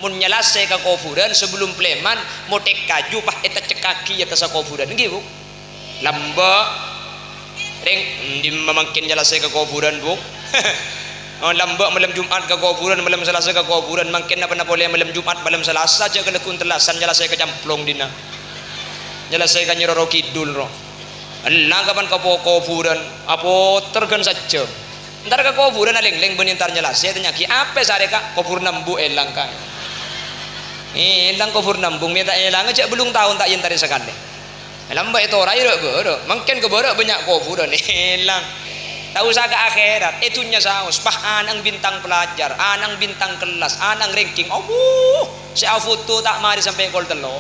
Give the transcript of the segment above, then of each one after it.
mun nyelase ka kuburan sebelum pleman motek kaju pah eta cekaki ya ka kuburan nggih Bu lambek ring di mamangkin nyelase ka kuburan Bu oh lambek malam Jumat ke kuburan malam Selasa ke kuburan mangkin apa boleh malam Jumat malam Selasa aja kena kuntelasan nyelase ka camplong dina nyelase ka nyiroro kidul ro Allah kapan ke kuburan apa tergan saja ntar ke kuburan aling-ling benintar nyelase tanya ki apa sare ka kubur nambu elang ka elang kubur nambung minta elang aja belum tahun tak yentari sekali lambek itu ora iro boro mungkin ke boro banyak kuburan elang tak usah ke akhirat itunya saus pah anang bintang pelajar anang bintang kelas anang ranking si foto tak mari sampai gol telo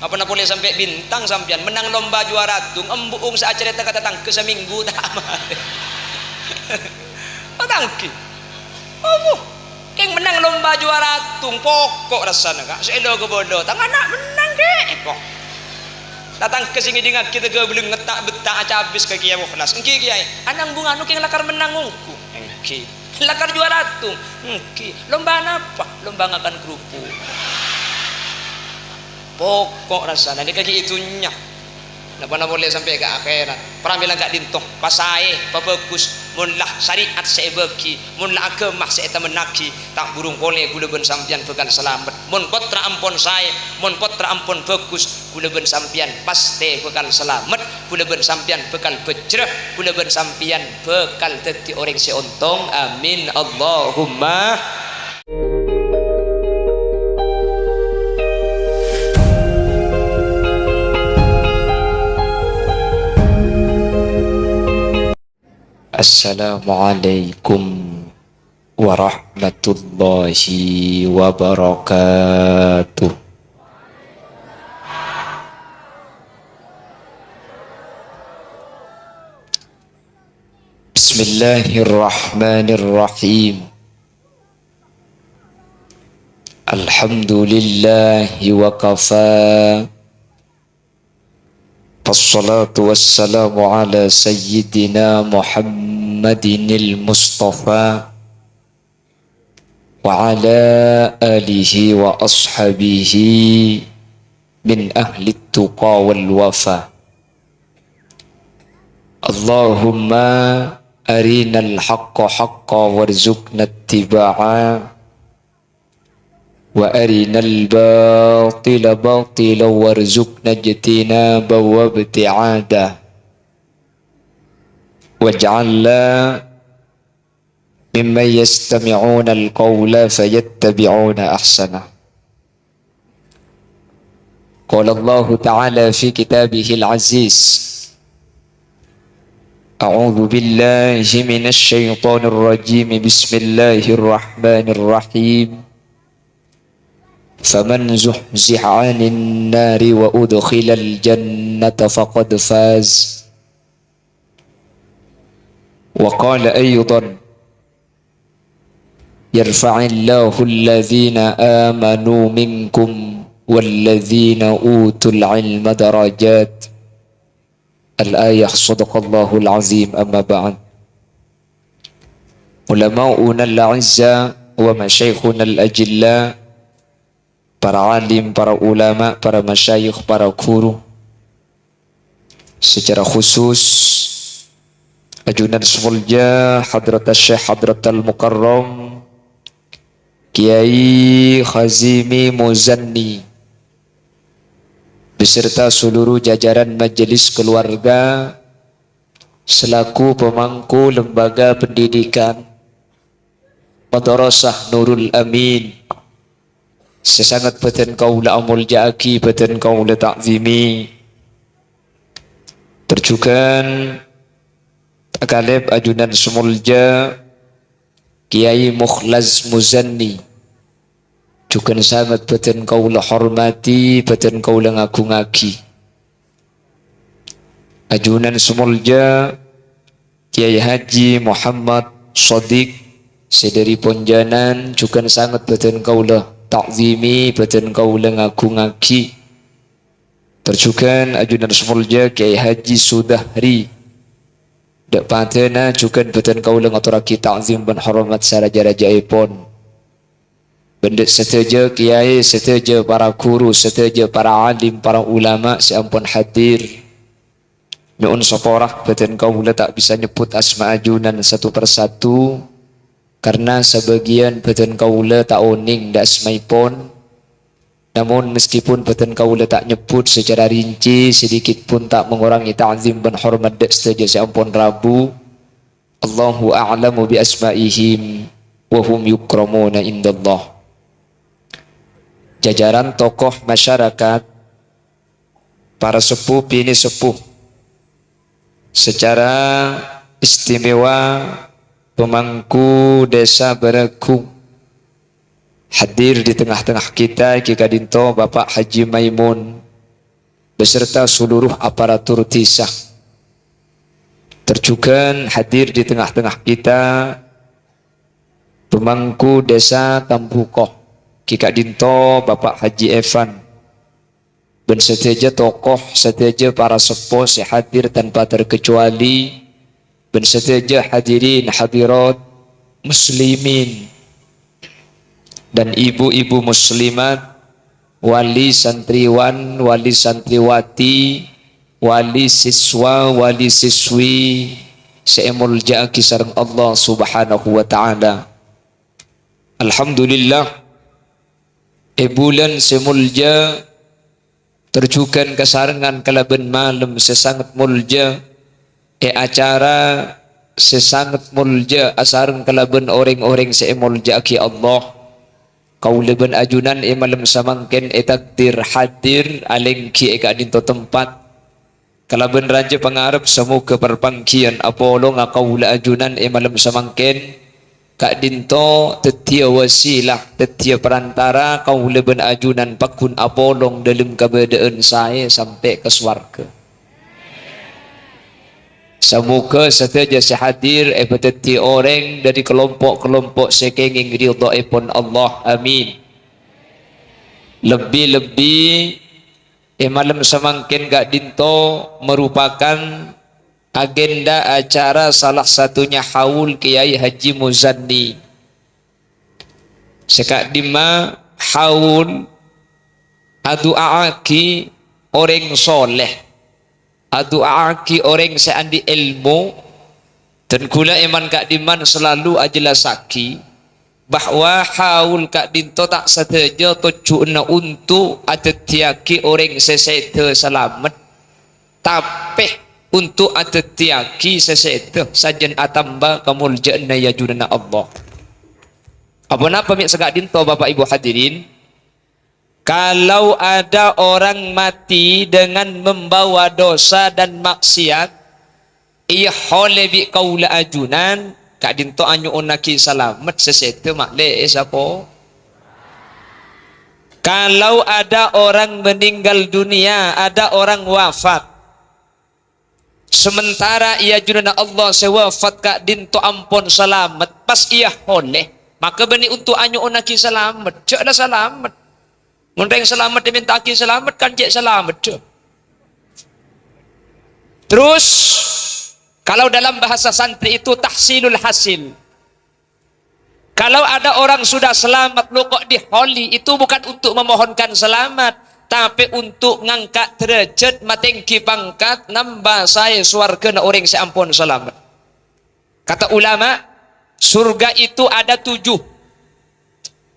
apa nak boleh sampai bintang sampian menang lomba juara tung embuung saat cerita kata tangke seminggu tak mari tangki keng menang lomba juara tung pokok rasanya kak sedo ke bodoh tang anak menang ke kok datang ke sini dengan kita ke belum ngetak betak aja habis ke kiai mukhlas engki kiai anang bunga nu keng lakar menang ngungku engki lakar juara tung engki lomba apa lomba ngakan kerupuk pokok rasanya ini kaki itunya napa boleh sampai ke akhirat pramila gak dintoh pasai bagus mun lah syariat saya bagi mun lah agama saya menaki tak burung boleh gula ben sampian bekal selamat mun potra ampun saya mun potra ampun bagus gula ben sampian pasti bekal selamat gula ben sampian bekal bejrah gula ben sampian bekal dadi orang seuntung amin Allahumma. Assalamualaikum warahmatullahi wabarakatuh. Bismillahirrahmanirrahim. Alhamdulillahi wa kafa. Wassalatu wassalamu ala sayyidina Muhammadinil Mustafa wa ala alihi wa ashabihi min ahli tuqa wal wafa. Allahumma arinal haqqa haqqa warzuqna ittiba'a wa arinal batila batila warzuqna ijtinaba wa ibti'ada waj'alna mimman yastami'una al-qawla fayattabi'una ahsana. Qala Allah ta'ala fi kitabihil aziz A'udzu billahi minasy syaithanir rajim. Bismillahirrahmanirrahim. فمن زحزح عن النار وأدخل الجنة فقد فاز. وقال أيضا يرفع الله الذين آمنوا منكم والذين أوتوا العلم درجات. الآية. صدق الله العظيم. أما بعد. علماؤنا الأعزاء ومشايخنا الأجلاء, para alim, para ulama, para masyayikh, para guru, secara khusus ajunan semulja Hadrat Syekh Hadrat Al-Mukarram Kiai Khazimi Muzanni beserta seluruh jajaran majelis keluarga selaku pemangku lembaga pendidikan Madrasah Nurul Amin, sesangat beten kaula amul ja'aki, beten kaula ta'zimi, terjukan takalib ajunan semulja Kiai Mukhlas Muzanni, juga sangat beten kaula hormati, beten kaula ngagungaki. Ajunan semulja Kiai Haji Muhammad Shadiq sedari Ponjanan, juga sangat beten kaula ta'zimi, beten kaula ngagungaki. Terjukan ajunan semulja Kiai Haji Sudahri dak patena juga beten kaula ngaturaki ta'zim dan hormat saraja-rajaipun. Benda setuju kiai, setuju para guru, setuju para alim, para ulama seampun hadir. Nyuun soporah beten kaula tak bisa nyebut asma ajunan satu persatu karena sebagian beten kaula tak oning da asmaipun. Namun meskipun beten kaula tak nyebut secara rinci, sedikit pun tak mengurangi ta'zim dan hormat dak setuju seampun Rabu. Allahu a'lamu bi asma'ihim wa hum yukramuna indallah. Jajaran tokoh masyarakat, para sepuh bini sepuh, secara istimewa pemangku desa Baraku hadir di tengah-tengah kita Ki Kadinto Bapak Haji Maimun beserta seluruh aparatur tisah. Terjugan hadir di tengah-tengah kita pemangku desa Tambukoh Ki Kadinto Bapak Haji Evan dan seteja tokoh, seteja para sepuh hadir tanpa terkecuali, dan seteja hadirin hadirat muslimin dan ibu-ibu muslimat, wali santriwan, wali santriwati, wali siswa, wali siswi seemulja kisareng Allah subhanahu wa ta'ala. Alhamdulillah bulan semulja terjukan kesarengan kalaban malam sesangat mulja acara sesangat mulja asareng kalaban orang-orang seemulja ki Allah kaulaban ajunan malam samangken takdir hadir alengki kadinto tempat kalaban raja pangarep semoga perpangkian Apollo ngakaula ajunan malam samangken Kak Dinto tetia wasilah, tetia perantara kau leben ajunan pakun apolong dalam keberadaan saya sampai ke swarga. Semoga setiap hadir tetia orang dari kelompok-kelompok sekenging ridha ipun Allah. Amin. Lebih-lebih malam semangkin Kak Dinto merupakan agenda acara salah satunya haul Kiai Haji Muzanni. Sekak dima haul adu'aki orang soleh, adu'aki orang seandi ilmu, dan kula iman Kak Diman selalu ajelasaki bahwa haul Kak Dinto tak saja tujuannya untuk atetiaki orang sesete selamat, tapi untuk atetiaki sesete sajen atamba kamuljaan ya junana Allah. Apa napa mi segak Dinto Bapak Ibu hadirin? Kalau ada orang mati dengan membawa dosa dan maksiat, ia hole bi kaula ajunan Kak Dinto anyu onaki salamet sesete makle sapo. Kalau ada orang meninggal dunia, ada orang wafat, sementara ia junana Allah sewafat Kak Dinto ampun selamat pas ia holeh, maka beni untuk anyu onaki selamat cek ada selamat mundeng selamat diminta aki selamat kan cek selamat cek. Terus kalau dalam bahasa santri itu tahsilul hasil, kalau ada orang sudah selamat lo kok diholi, itu bukan untuk memohonkan selamat, tapi untuk ngangkat derajat matengki pangkat nambah saya swarga na orang seampun selamat. Kata ulama surga itu ada 7,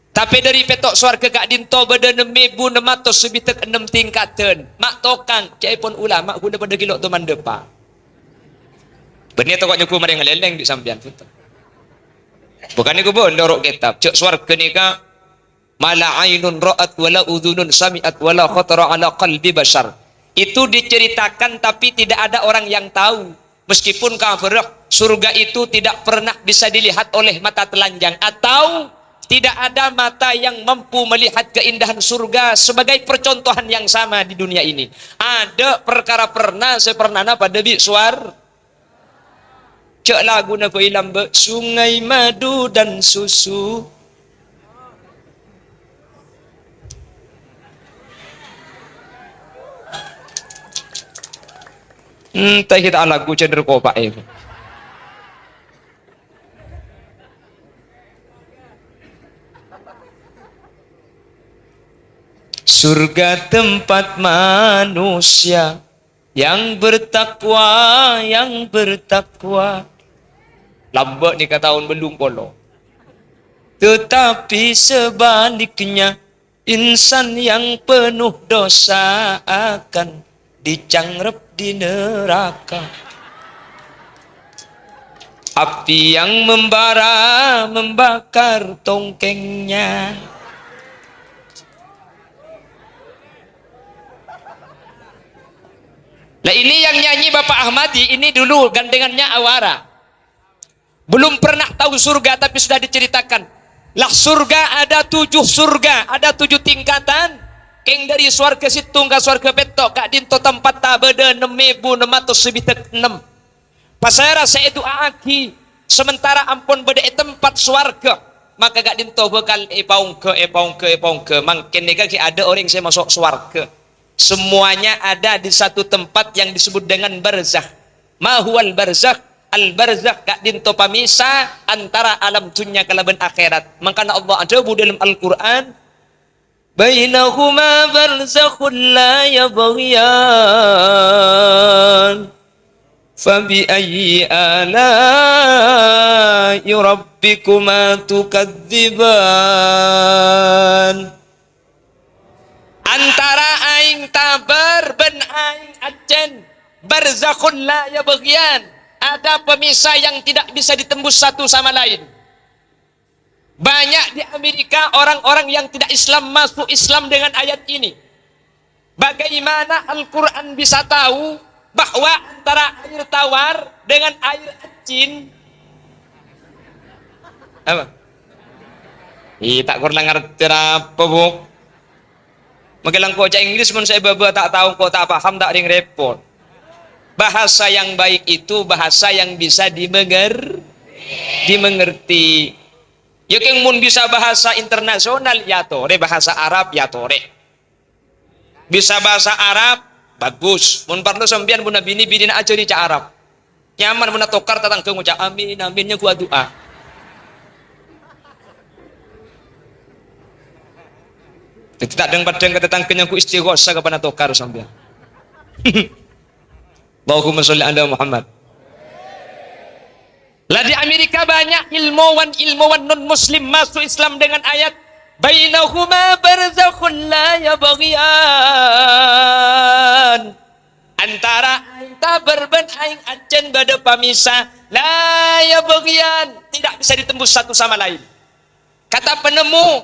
tapi dari petok swarga Kak Dinto beda 6.600 sebitek 6 tingkatan mak tokang cai pun ulama kuda pada gilok teman depan benih tokak nyuku mareng leleng di sampian foto bukan iku bon lorok kitab cek swarga nika mala ainun ra'at wala udhunun sami'at wala khatara ala qalbi bashar. Itu diceritakan tapi tidak ada orang yang tahu. Meskipun kafir, surga itu tidak pernah bisa dilihat oleh mata telanjang, atau tidak ada mata yang mampu melihat keindahan surga sebagai percontohan yang sama di dunia ini. Ada perkara pernah sepernana pada biswar cek lagu na ko ilam sungai madu dan susu. Entah kita lagu cenderung kopak itu. Surga tempat manusia yang bertakwa. Lambat ni kata tahun belum polo. Tetapi sebaliknya, insan yang penuh dosa akan dicangkrep di neraka. Api yang membara membakar tongkengnya. Lah ini yang nyanyi Bapak Ahmadi ini dulu gandengannya Awara. Belum pernah tahu surga tapi sudah diceritakan. Lah surga ada 7 surga, ada 7 tingkatan. Keng dari swarga situng ke swarga petok kak dinto tempat tabeda 6.676. Pasara saya doa aki sementara ampun beda tempat swarga. Maka gak dinto bekal epaung ke mangken nega ki ada orang saya masuk swarga. Semuanya ada di satu tempat yang disebut dengan barzakh. Ma huwal barzakh? Al barzakh kak dinto pamisah antara alam dunia ke alam akhirat. Makanya Allah ada dalam Al-Qur'an, bainahuma barzakhun la yabghiyan. Fabi ayyi ala'i rabbikuma tukadziban. Antara aing tabar ben aing acen barzakhun la yabghiyan, ada pemisah yang tidak bisa ditembus satu sama lain. Banyak di Amerika orang-orang yang tidak Islam masuk Islam dengan ayat ini. Bagaimana Al-Quran bisa tahu bahwa antara air tawar dengan air acin apa? Tak kurang ngerti apa bu. Magelang kau cak Inggris pun saya baba tak tahu kau tak paham tak ring repot. Bahasa yang baik itu bahasa yang bisa dimengerti. Ya keng mun bisa bahasa internasional ya tore, bahasa Arab ya tore. Bisa bahasa Arab bagus. Mun parlo sampean buna bini aja di cak Arab. Nyaman buna tokar tatang ke ngucap amin aminnya gua doa. Tidak dengan padang kata tangkenya ku istighosa kepada tokar sampean. Allahumma sholli ala Muhammad. Lah di Amerika banyak ilmuwan non muslim masuk Islam dengan ayat bainahuma barzakhun la yabghiyan. Antara aing tabar ben aing acen bada pamisah la yabghiyan, tidak bisa ditembus satu sama lain. Kata penemu,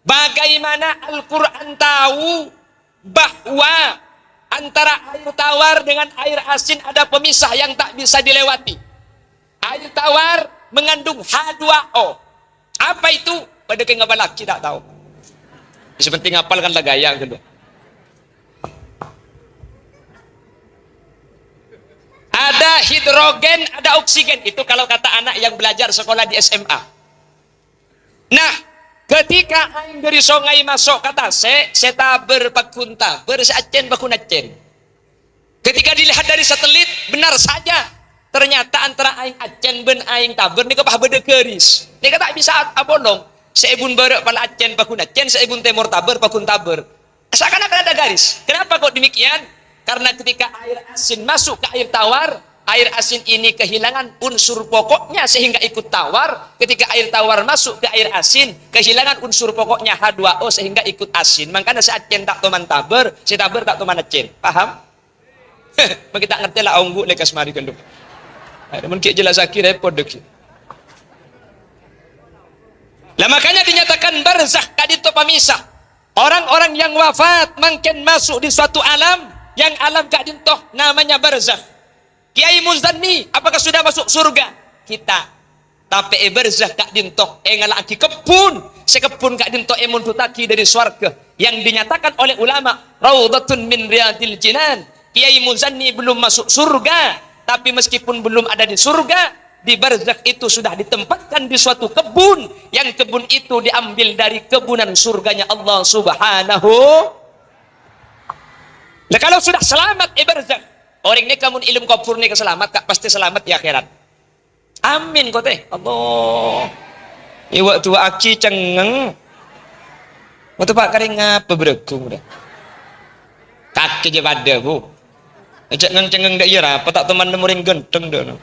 bagaimana Al-Quran tahu bahwa antara air tawar dengan air asin ada pemisah yang tak bisa dilewati. Air tawar mengandung H2O. Apa itu? Pada ke ngabalak tidak tahu. Seperti ngapal kan lah gaya gitu. Ada hidrogen, ada oksigen. Itu kalau kata anak yang belajar sekolah di SMA. Nah, ketika aing dari sungai masuk kata saya taber pakunta bersacen pakunacen. Ketika dilihat dari satelit benar saja ternyata antara aing acen ben aing taber ni kepah beda keris. Ni kata bisa abolong. Seibun barak pala acen pakunacen, seibun temor taber pakun taber. Seakan-akan ada garis. Kenapa kok demikian? Karena ketika air asin masuk ke air tawar, air asin ini kehilangan unsur pokoknya sehingga ikut tawar. Ketika air tawar masuk ke air asin, kehilangan unsur pokoknya H2O sehingga ikut asin. Makanya si acen tak toman taber, si taber tak toman acen. Paham? Kita ngerti lah onggu lekas mari kenduk. Mungkin jelas lagi repot dek. Lah makanya dinyatakan barzakh kadito pamisah. Orang-orang yang wafat mungkin masuk di suatu alam yang alam kadito namanya barzakh. Kiai Muzdanni, apakah sudah masuk surga? Kita. Tapi barzakh kak dintok ngalaki kebun, sekebun kak dintok emun tutaki dari swarga yang dinyatakan oleh ulama raudhatun min riyadil jinan. Kiai Muzdanni belum masuk surga, tapi meskipun belum ada di surga, di barzakh itu sudah ditempatkan di suatu kebun, yang kebun itu diambil dari kebunan surganya Allah Subhanahu. Nah kalau sudah selamat barzakh, orang ini kamu ilmu kubur ni keselamat kak pasti selamat di akhirat. Amin kau teh. Allah. Iwak tua aki cengeng. Waktu pak kering ngapa berekung dah. Kaki je pada bu. Ajak ngeng-cengeng dak iya apa tak teman muring genteng dah.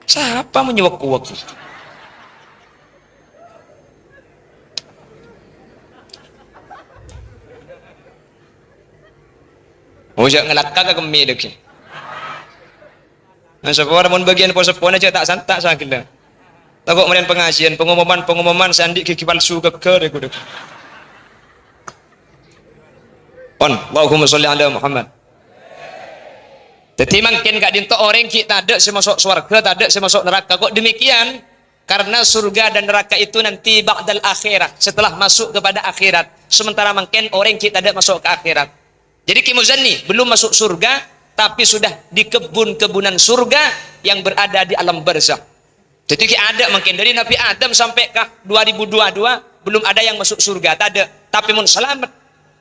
Siapa menyuwak kuak? Oh jangan ngelakak ke kemi dek. Nah, sepuluh mun bagian pos sepuluh aja tak santak sakit. Takut kemudian pengajian, pengumuman sandi gigi palsu keker aku dek. On, Allahumma sholli ala Muhammad. Jadi makin gak dinto orang kita ada semasuk surga, tak ada semasuk neraka. Kok demikian? Karena surga dan neraka itu nanti ba'dal akhirat, setelah masuk kepada akhirat. Sementara makin orang kita ada masuk ke akhirat. Jadi Ki Muzanni belum masuk surga, tapi sudah di kebun-kebunan surga yang berada di alam barzakh. Jadi ada makin dari Nabi Adam sampai ke 2022 belum ada yang masuk surga, tak ada. Tapi mun selamat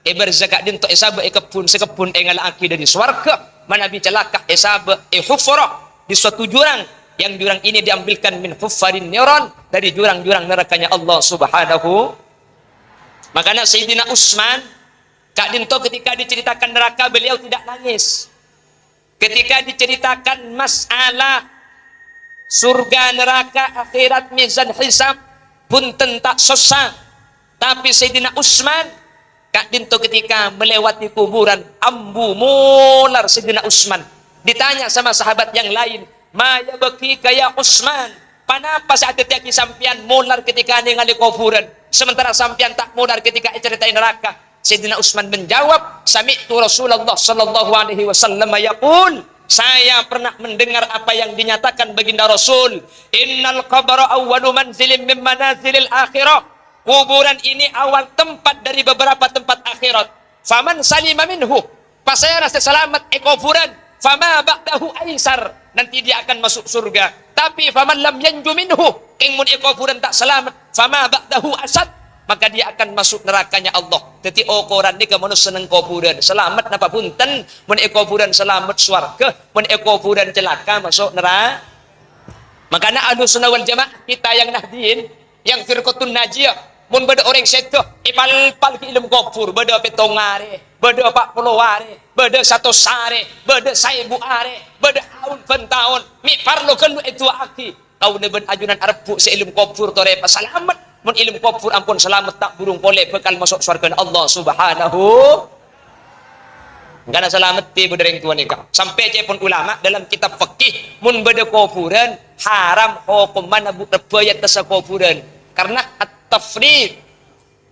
barzakh dinto esaba kebun sekebun ngalaki dari swarga. Mana bicelaka esaba hufra di suatu jurang yang jurang ini diambilkan min huffarin niran dari jurang-jurang nerakanya Allah Subhanahu. Makanya Sayyidina Utsman Kak Dinto ketika diceritakan neraka beliau tidak nangis. Ketika diceritakan masalah surga neraka akhirat mizan hisab pun tak susah. Tapi Sayyidina Utsman Kak Dinto ketika melewati kuburan ambu mular Sayyidina Utsman ditanya sama sahabat yang lain, "Maya baki kaya Utsman, panapa saat tetiaki sampian mular ketika ningali kuburan sementara sampian tak mular ketika ceritain neraka?" Sayyidina Utsman menjawab, "Sami'tu Rasulullah sallallahu alaihi wasallam yaqul," saya pernah mendengar apa yang dinyatakan baginda Rasul, "Innal qabra awwalu manzilin min manazilil akhirah." Kuburan ini awal tempat dari beberapa tempat akhirat. Faman salima minhu, pasaya rasa selamat kuburan, fama ba'dahu aisar, nanti dia akan masuk surga. Tapi faman lam yanju minhu, ing mun kuburan tak selamat, fama ba'dahu asad, maka dia akan masuk nerakanya Allah. Jadi ukuran ni ke manusia seneng kuburan selamat napa punten, mun kuburan selamat swarga, mun kuburan celaka masuk neraka. Makanya Ahlus Sunnah wal Jamaah kita yang Nahdien, yang firqatun najiyah, mun beda orang seto ipal-pal ke ilmu kubur, beda petongare, beda 40 are, beda 100 sare, beda 1000 are, beda haun pentahun, mi parlo kelu itu aki. Kau neben ajunan arbu se ilmu kubur tore selamat, mun ilmu kubur ampun selamat tak burung boleh bekal masuk surga Allah Subhanahu. Karena selamat ti bedereng tuan nikah. Sampai cepon ulama dalam kitab fikih mun beda kuburan haram hukum mana bu rebayat tasa kuburan. Karena at-tafrid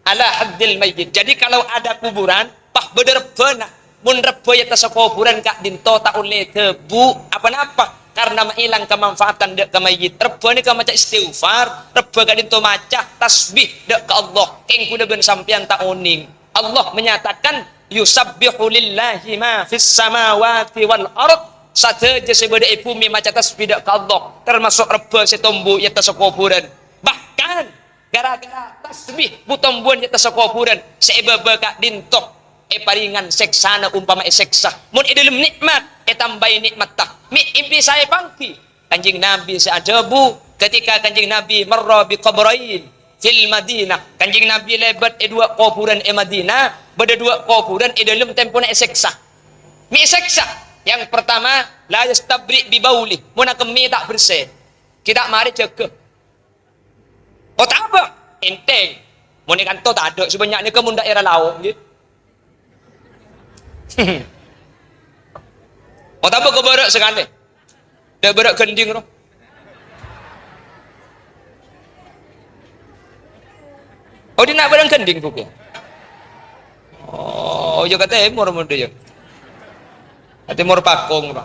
ala haddil mayyit. Jadi kalau ada kuburan, pah beder benar mun rebayat tasa kuburan Kak Dinto tak oleh tebu apa-apa karena menghilang kemanfaatan dek ke mayit. Reba ni ka maca istighfar, reba Kak Dinto maca tasbih dek ke Allah. Keng kuda ben sampean tak oning. Allah menyatakan yusabbihu lillahi ma fis samawati wal ard. Sateja sebeda bumi maca tasbih dek ke Allah, termasuk reba setombu ya tasa kuburan. Bahkan gara-gara tasbih butombuan ya tasa kuburan sebebe Kak Dinto paringan seksana umpama seksa mun dalam nikmat tambai nikmat tak mi impi saya pangki Kanjeng Nabi seadabu ketika Kanjeng Nabi marra bi qabrain fil Madinah. Kanjeng Nabi lebat dua kuburan Madinah, beda dua kuburan dalam tempona seksa. Mi seksa yang pertama la yastabri bi bauli, mun kemi tak bersih kita mari jaga. Oh tak apa, enteng. Mun kanto tak ada sebenarnya ke mun daerah laut gitu. Oh tak apa ke barak sekali. Dah barak gending tu. Oh dia nak barang gending tu ke? Oh dia kata emor mun dia. Ate mor pakong tu.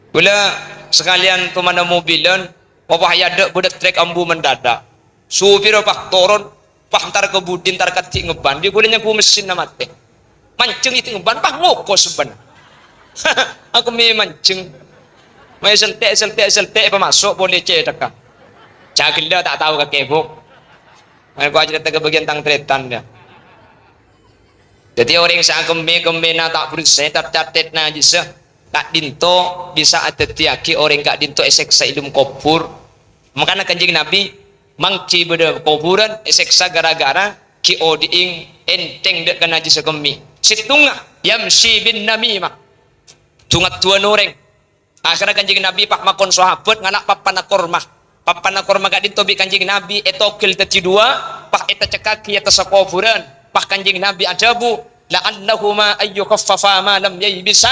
Bila sekalian tu mana mobilan, wabah yadak budak trek ambu mendadak. Supir pak toron, pak ntar ke budin ntar kecik ngeban. Dia bolehnya ku mesin nama teh. Mancing itu ngeban, pak ngoko seban. Aku mi mancing. Mai selte apa masuk boleh cetak kan. Cakilda tak tahu ke kebok. Mai gua cerita ke bagian tang tretan dia. Jadi orang yang kembe nak tak bersih tak catet najis. kak dinto di saat tetiaki orang kak dinto eseksa ilmu kubur. Makanya kanjeng Nabi mangci beda kuburan eseksa gara-gara ki odiing enteng dek kena najis kemi situnga yamsi bin namimah tungat tuan orang. Akhirnya kanjeng Nabi pak makon sahabat ngalak papana korma gak dintobi kanjeng Nabi etokil teti dua pak eta cekaki eta sakuburan pak kanjeng Nabi ajabu la'annahuma ayyukaffafa ma lam bisa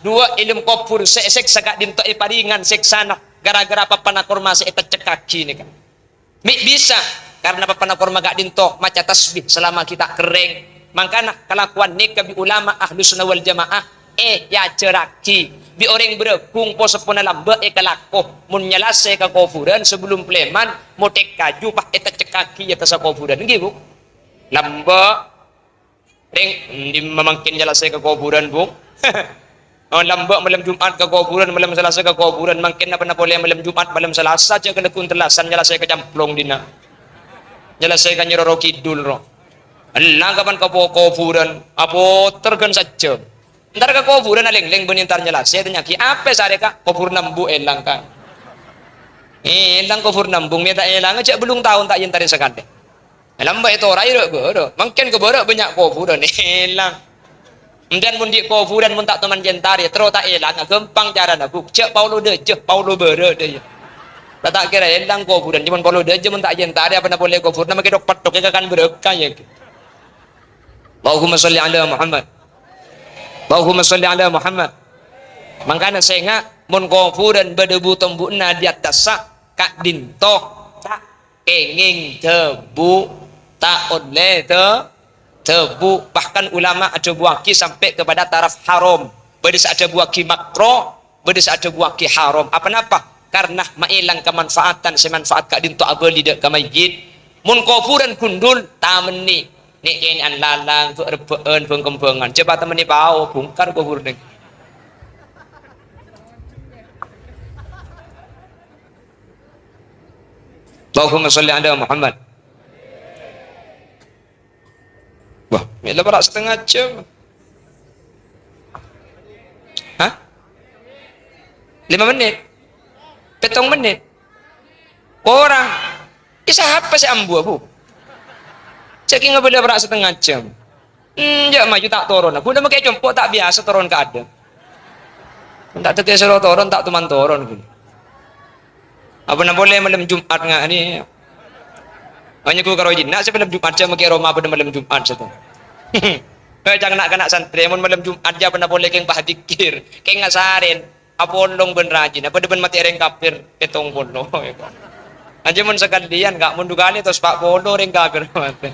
dua ilmu kubur seesek sagak dinto paringan seksana gara-gara papana korma eta cekaki ini kan bisa karena papana korma gak dinto maca tasbih selama kita kering. Makanya kelakuan nikah bi ulama ahlu sunnah wal jamaah ya ceraki bi orang berekung po sepuna lamba kalakoh mun nyalase ka kuburan sebelum pleman motek kaju pak eta cekaki eta sa kuburan gitu lamba ring di memangkin nyalase ka kuburan bu oh lamba malam Jumat ke kuburan malam Selasa ke kuburan mungkin apa boleh malam Jumat malam Selasa aja kena kuntelasan nyalase ka camplong dina nyalase ka nyiroro kidul ro Allah kapan ka kuburan apo tergen saja. Ntar ke kuburan aling-ling benintar nyelas saya tanya ki apa sare kak kubur nambu elang kak elang kubur nambung minta elang aja belum tahun tak yentarin sekali elang mbak itu rai do mungkin keborok banyak kuburan elang kemudian mundi kuburan mun tak teman jentari terus tak elang gampang cara nak cek Paulo deje Paulo bere deje tak kira elang kuburan cuma Paulo deje mun tak jentari apa nak boleh kubur nama kedok patok kan berkah ya Allahumma sholli ala Muhammad Allahumma sholli ala Muhammad. Makanya saya ngak mun kuburan berdebu tembukna di atas kak dinto tak kenging tebu tak oleh tebu bahkan ulama ada buaki sampai kepada taraf haram berdesa ada buaki makro berdesa ada buaki haram apa karena mailang kemanfaatan semanfaat kak dinto abeli dek kamayit mun kuburan kundul tameni nek yen an lalang berebeen bengkembengan coba temen ni bau bongkar kubur ning Allahumma sholli ala Muhammad. Wah, mila berak setengah jam. Hah? 5 menit? 7 menit? Orang kisah apa sih ambu aku? Caki nggak boleh berak setengah jam. Ya maju tak turun. Aku udah pakai jemput tak biasa turun ke ada. Tak tetes turun tak teman turun. Apa nak boleh malam Jumat nggak ni? Hanya aku kalau jinak saya malam Jumat saya pakai Roma pada malam Jumat satu. Jangan nak kena santri. Malam Jumat aja pernah boleh keng bahadikir, keng ngasarin. Apa ondong ben rajin? Apa depan mati orang kafir ketong bono. Aja mun sekalian nggak mundur kali terus pak bono orang kafir mati.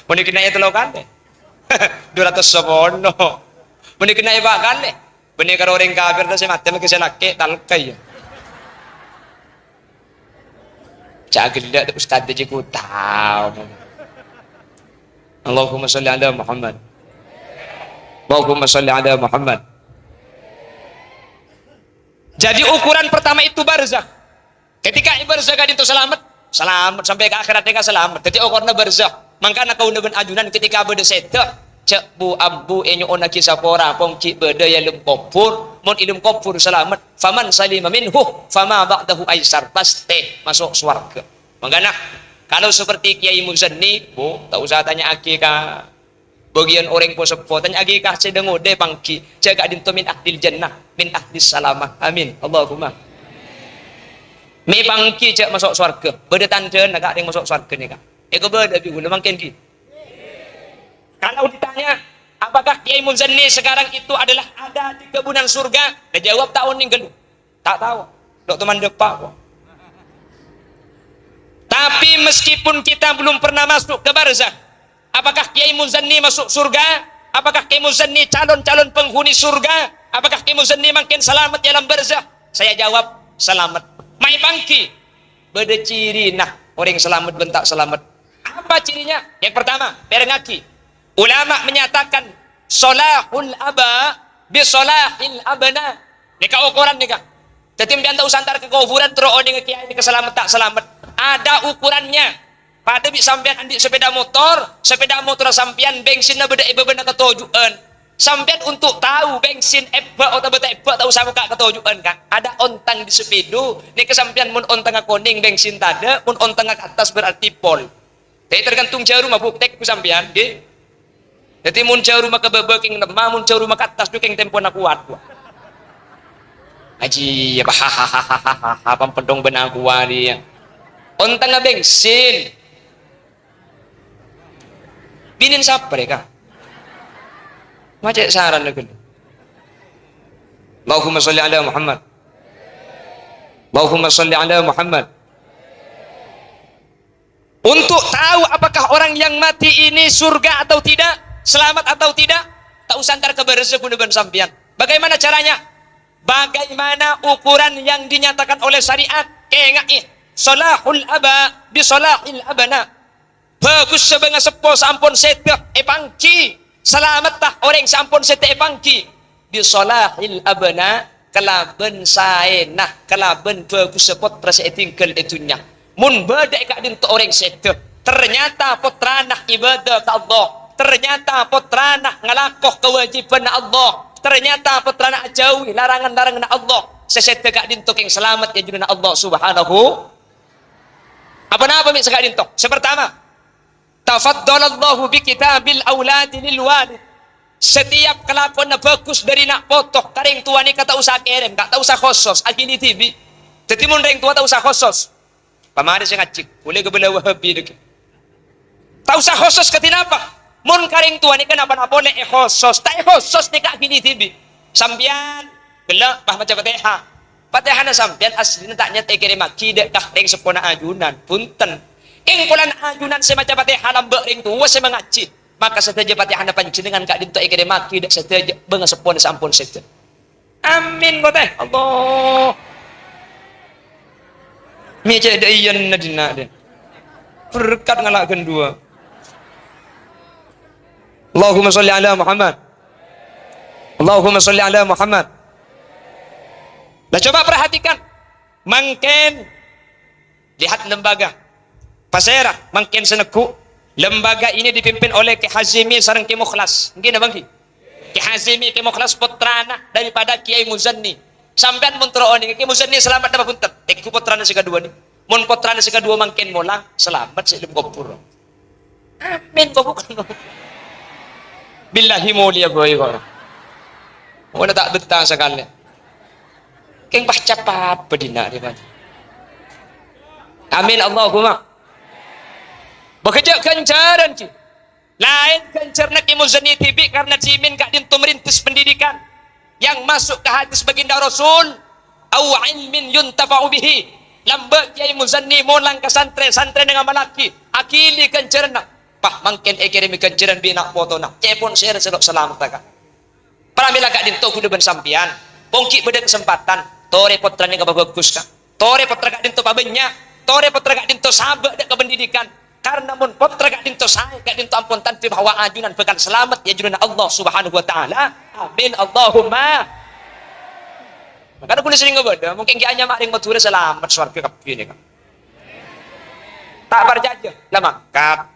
Muni kena itu lo kan deh 210 muni kena iba kan deh muni karo orang kafir dah saya mati lagi saya laki talkai ya cakil dah ustaz dia ku tahu Allahumma sholli ala Muhammad Allahumma sholli ala Muhammad. Jadi ukuran pertama itu barzakh ketika barzakh itu selamat sampai ke akhirat mereka selamat jadi ukurannya barzakh. Mangkana kau neben ajunan ketika beda seta cek bu abu enyo ona kisah pora pongki beda yang ilmu kubur mon ilmu kubur selamat faman salima minhu fama ba'dahu aisar pasti masuk surga. Mangkana kalau seperti Kiai Muzanni bu tak usah tanya akikah bagian orang po sepo tanya akikah sedang ode pangki jaga dinto min ahdil jannah min ahdis salamah amin Allahumma me pangki cek masuk surga beda tanda nak ada yang masuk surga ni kak ego beda guna makin ki. Kalau ditanya apakah Kiai Muzanni sekarang itu adalah ada di kebunan surga? Dia jawab tahun ini gelu. Tak tahu. Dok teman depak kok. Tapi meskipun kita belum pernah masuk ke barzakh, apakah Kiai Muzanni masuk surga? Apakah Kiai Muzanni calon-calon penghuni surga? Apakah Kiai Muzanni makin selamat dalam barzakh? Saya jawab selamat. Mai bangki. Beda ciri nah orang yang selamat bentak selamat. Apa cirinya? Yang pertama, perengaki. Ulama menyatakan solahul aba bi solahil abna. Nika ukuran nika. Tetim diantar usantar ke kuburan terus oding kiai ini keselamat tak selamat. Ada ukurannya. Pada bi sampean andi sepeda motor sampean bensinnya beda iba-beda ketujuan. Sampean untuk tahu bensin ebak atau beta ebak tahu sama kak ketujuan kak. Ada ontang di sepedo. Nih kesampian mun ontang kuning bensin tada, mun ontang ke atas berarti pol. Tapi tergantung jauh rumah buktek ku sampean, ge. Jadi mun jauh rumah ke bebeking lemah, mun jauh rumah ke atas juga yang tempo nak kuat. Aji, hahaha, pampedong benar kuat dia. Ontang bensin. Binin siapa mereka? Macam saran lagi. Allahumma salli ala Muhammad. Allahumma salli ala Muhammad. Untuk tahu apakah orang yang mati ini surga atau tidak, selamat atau tidak, tak usah antar kabar sekundeban sampian. Bagaimana caranya? Bagaimana ukuran yang dinyatakan oleh syariat? Kengai salahul aba bi salahil abana. Bagus sebenga sepo sampun seteh epangki. Selamat tah orang sampun seteh epangki. Bi salahil abana kalaben saenah kalaben bagus sepot prase tinggal itunya. Mun badai kak dinto orang seteh. Ternyata potranah ibadah ke Allah. Ternyata potranah ngalakoh kewajiban Allah. Ternyata potranah jauhi larangan-larangan Allah. Seseteh kak dinto yang selamat ya junana Allah subhanahu. Apa-apa mik sekak dinto. Sepertama, tafaddalallahu bi kitabil auladi lil walid. Setiap kelakuan bagus dari nak potok karing tua ni kata usah kirim, kata usah khusus agini TV. Jadi mun ring tua tak usah khusus. Pamade sing ngacik, boleh ke bela wahabi dek. Tak usah khusus ketinapa? Mun karing tua ni kenapa nak boleh khusus? Tak khusus ni kak agini TV. Sambian gelak bah macam Fatihah. Fatihah na sambian aslinya tak nyata kirim maki dek kah ring sepona ajunan. Punten. Ing pulan ajunan semacam Fatihah lambek ring tua saya mengaji. Maka seteja Fatihah na panjenengan kak dinto ikere maki dak seteja benga sepon sampun sete. Amin ko teh. Allah. Mi cek dak iyan nadina den. Berkat ngalakkeun dua. Allahumma sholli ala Muhammad. Allahumma sholli ala Muhammad. Nah coba perhatikan. Mangken lihat lembaga Pasera, mangken seneku. Lembaga ini dipimpin oleh Ki Hazimi sareng Ki Mukhlas. Nggih na Bang Ki? Ki Hazimi Ki Mukhlas putrana daripada Kiai Muzanni. Sampean mun troon Ki Muzanni selamat dapat punten. Tek putrana si kedua ni. Mun putrana si kedua mangken molang selamat si lim kopur. Amin kok bukan. Billahi mulia boy kok. Wala tak betah sekali. Keng baca apa dina ni Bang. Amin Allahumma. Bekerja kencaran ci. Lain kencarna Ki Muzanni TV karena cimin kak dintu merintis pendidikan yang masuk ke hadis baginda Rasul au ilmin yuntafa'u bihi. Lambak Kiai Muzanni molang ke santren dengan malaki akili kencarna. Pah mangken ekirimi kencaran bina foto nak. Cepon share selok selamat tak. Pramila kak dintu kudu ben sampian. Pongki beda kesempatan. Tore potrane ka bagus ka. Tore potra kak dintu pabenya. Tore potra kak dintu sabak dak kependidikan. Karena mun potra kak dinto saya kak dinto ampun tanpa bahwa ajunan bekal selamat ya junana Allah subhanahu wa ta'ala. Amin Allahumma. Maka aku sering ngobrol mungkin kianya maring mature selamat swarga kabeh ni kan. Tak berjaja lama kap.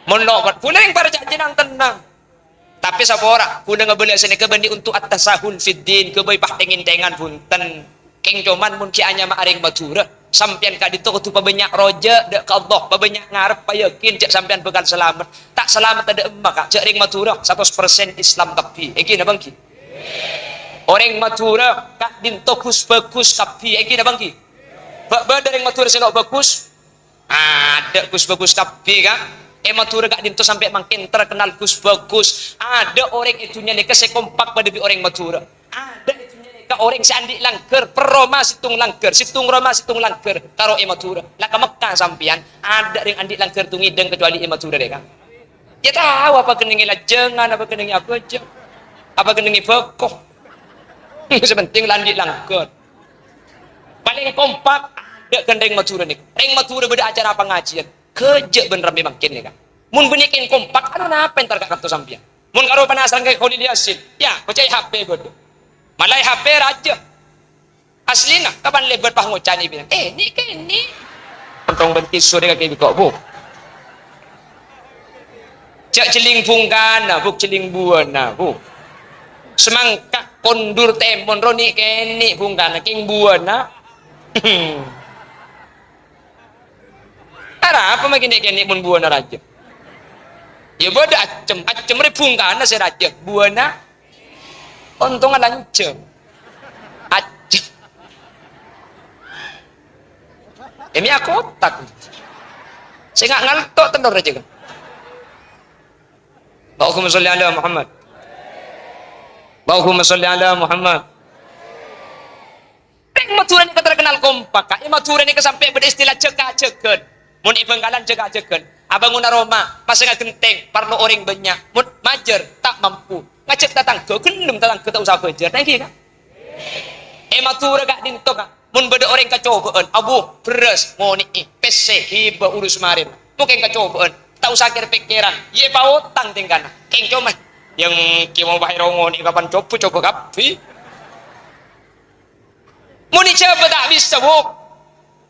Mun lo kuning berjaja nang tenang. Tapi sapa ora kuning ngebeli sini kebendi untuk at-tasahul fid din kebay pahtengin tengan punten. Keng cuman mun kianya maring mature sampian kak dito kudu pabanyak roja dek ke Allah pabanyak ngarep payakin cek sampian bekal selamat tak selamat ada emak kak cek ring matura 100% Islam tapi iki na bangki orang matura kak dito kus bagus tapi iki na bangki bak dari matura selok bagus ada kus bagus tapi kak matura kak dito sampai makin terkenal kus bagus ada orang itunya nih kesekompak pada orang matura ada orang si andi langker peroma situng langker situng roma situng langker karo ematura laka Mekah sampian ada ring andi langker tungideng kecuali ematura deh kan ya tahu apa keningi lajengan apa keningi apa aja apa keningi bekoh sepenting landi langker paling kompak ada kan ring matura nih ring matura beda acara pengajian kejek bener memang kini kan mun benikin kompak anu napa entar kak kartu sampian mun karo penasaran kayak Khalil Yasin ya percaya HP bodoh malai HP raja aslina kapan lebar pah ngocani bilang ni ke ni pentong bentis sore kaki kok bu cek celing pungkan nah bu celing buan nah bu semangka kondur temon roni keni bungkana king buana. Ara apa makin keni pun buana raja. Ya bodoh acem bungkana si raja buana. Untung lancem. Acem. Ini aku otak. Saya nggak ngaltok telur aja kan. Allahumma sholli ala Muhammad. Allahumma sholli ala Muhammad. Rek maturan ini terkenal kompak. Kak, maturan ini sampai beristilah cekak-ceken. Mun ibengkalan cekak-ceken. Abang una Roma, masa nggak genteng, parlo orang banyak. Mun majer tak mampu. Ngacek datang ke gendum datang ke tak usah bejer. Nah ini kan. Matura gak dinto kan. Mun beda orang kecobaan, abu beres mau ni PC hiba urus marin. Mungkin kecobaan, tak usah kira pikiran. Ye pautang tingkana. Keng cuma yang kimo bahaya rongo ni kapan coba kapi. Muni coba tak bisa buk.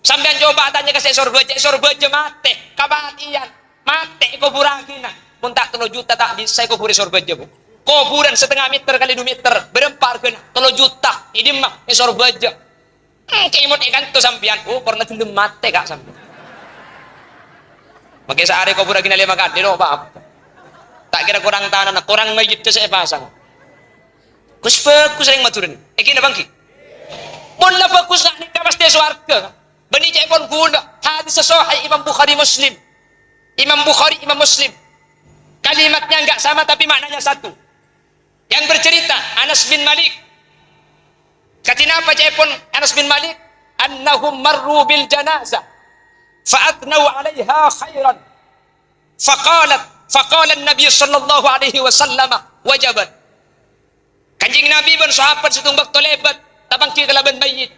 Sampai coba tanya ke sorba aja mate, kabatian mate ko buragina. Mun tak 3 juta tak bisa ko buri sorba aja buk. Kuburan 1,5 meter kali 2 meter berempar kena 3 juta. Ini mah sorba aja. Kayak ikan tuh sampian, pernah gendem mate kak sampian. Makanya sehari kau pura gina 5 kali, no apa? Tak kira kurang tanah, kurang mayit tuh saya pasang. Kus sering maturin. Kini bangki. Mun la fokus nak nikah pasti swarga. Bani pun guna. Hadis sahih Imam Bukhari Muslim. Imam Bukhari Imam Muslim. Kalimatnya enggak sama tapi maknanya satu. Yang bercerita Anas bin Malik. Katina apa pun Anas bin Malik? Annahum marru bil janazah. Fa'atnau 'alaiha khairan. Faqala Nabi sallallahu alaihi wasallam wajabat. Kanjing Nabi ban sahabat setumbak tolebat tabang kalaban mayit.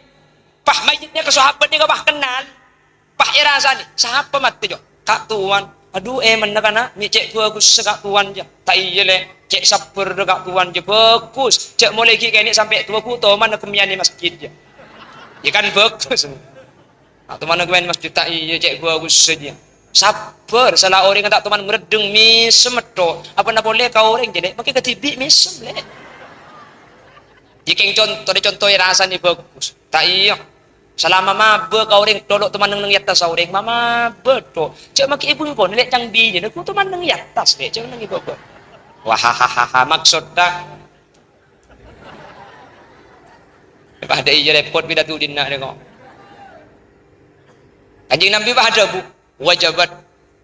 Pah mayitnya ke sahabat ni kabah kenal. Pah irasa ni, sahabat mati jo. Kak tuan, aduh mana kana mi cek bagus sekak tuan je. Tak iya le, cek sabar kak tuan je bagus. Cek mulai ki kene sampai tua ku to mana kemian di masjid je. Ya kan bagus. Atau mana kemian masjid tak iya cek bagus saja. Sabar, salah orang tak teman meredeng misem to. Apa nak boleh kau orang jadi pakai ketibik misem le. Jika contoh rasa ni bagus. Tak iya. Selama mabe kau orang tolok teman nang atas orang mama beto. Cak maki ibu kau nilai cang bini aku teman nang atas deh. Cak nang ibu kau. Wah maksud tak. Lepas ada iya repot bila tu dina dia kau. Kanjeng Nabi bah ada bu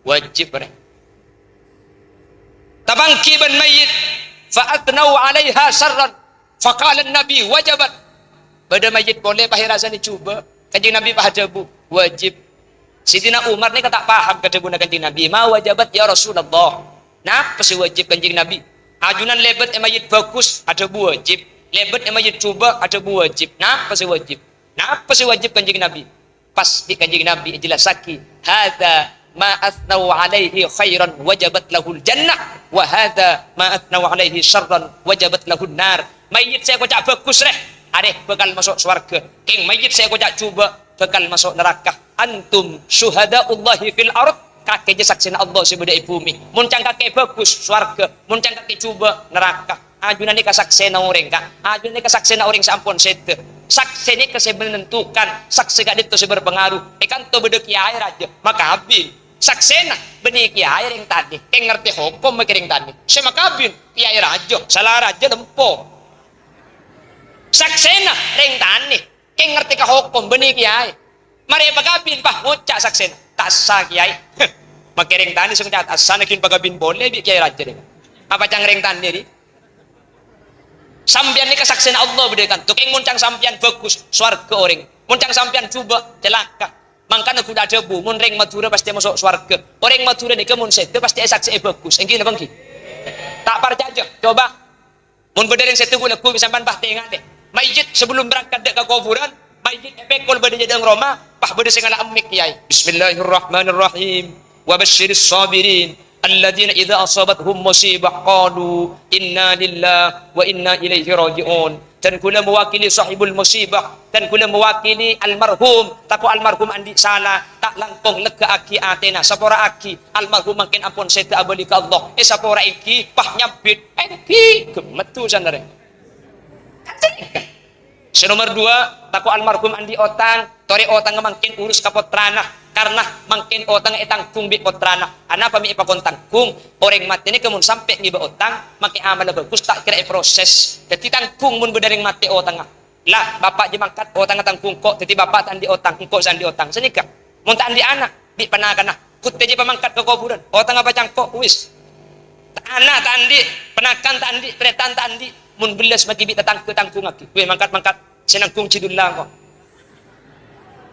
wajib bre. Tabangki ban mayit fa'atnau 'alaiha sarran faqala an-nabi wajabat. Pada mayit boleh pahir rasa ni cuba. Kanjeng Nabi pahaja bu wajib. Sidina Umar ni kata paham kata guna kanjeng Nabi. Ma wajabat ya Rasulullah. Napa sih wajib kanjeng Nabi? Ajunan lebat mayit bagus ada bu wajib. Lebat mayit cuba ada bu wajib. Napa sih wajib? Napa sih wajib kanjeng Nabi? Pasti kanjeng Nabi jelas saki. Hadza ma athnau alaihi khairan wajabat lahul jannah wa hadza ma athnau alaihi syarran wajabat lahun nar. Mayit saya kocak bagus reh. Areh bakal masuk surga. King mayit saya kocak cuba bakal masuk neraka. Antum syuhadaullahi fil ard. Kakek je saksina Allah sebeda bumi. Muncang kakek bagus surga. Muncang kakek cuba neraka. Ajunan ni kasaksena orang kak. Ajunan ni kasaksena orang sampun sete. Saksi ni kasi menentukan. Saksi gak itu berpengaruh. Ikan to beda kiai raja. Maka habis. Saksena benih kiai yang tadi. King ngerti hukum mikiring tadi. Saya maka habis. Kiai raja. Salah raja lempo. Saksena ring tani keng ngerti ka hukum benih kiai mari pagabin pa ngucak saksena tak sah kiai makiring tani sung cat asana kin pagabin boleh bi kiai raja deh apa cang ring tani di sampian ni kasaksena Allah berikan tu keng muncang sampian bagus swarga orang muncang sampian coba celaka mangkana kuda debu mun ring Madura pasti masuk swarga orang Madura ni kemun sete pasti saksi bagus engki bangki tak percaya coba mun bedaring sete gula ku sampan bah tengah deh mayit sebelum berangkat ke kuburan mayit epekol bade jadang Roma pah bade sing ala amik kiai bismillahirrahmanirrahim wa basyiris sabirin alladzina idza asabathum musibah qalu inna lillahi wa inna ilaihi rajiun dan kula mewakili sahibul musibah dan kula mewakili almarhum taku almarhum andi salah tak langkung lega aki atena sapora aki almarhum makin ampun seta abali ka Allah sapora iki pah nyabit engki gemetu sanare Nomor 2, taku almarhum andi otang, tori otang mangkin urus kapotrana karena mangkin otang tangkung bi potrana. Ana pami ipakon tangkung, orang mati ini kemun sampai ngiba otang, maki amal bagus tak kira proses. Jadi tangkung mun bedaring mati otang. Lah bapak je mangkat otang tangkung kok, jadi bapak tandi otang, engkau sandi otang. Senika. Mun tandi anak di panakana. Kut je pamangkat ke kuburan. Otang apa cangkok wis. Anak tandi, penakan tandi, pretan tandi, mun belas maki bi tangkung aki. Weh mangkat senangkung cidullah kok.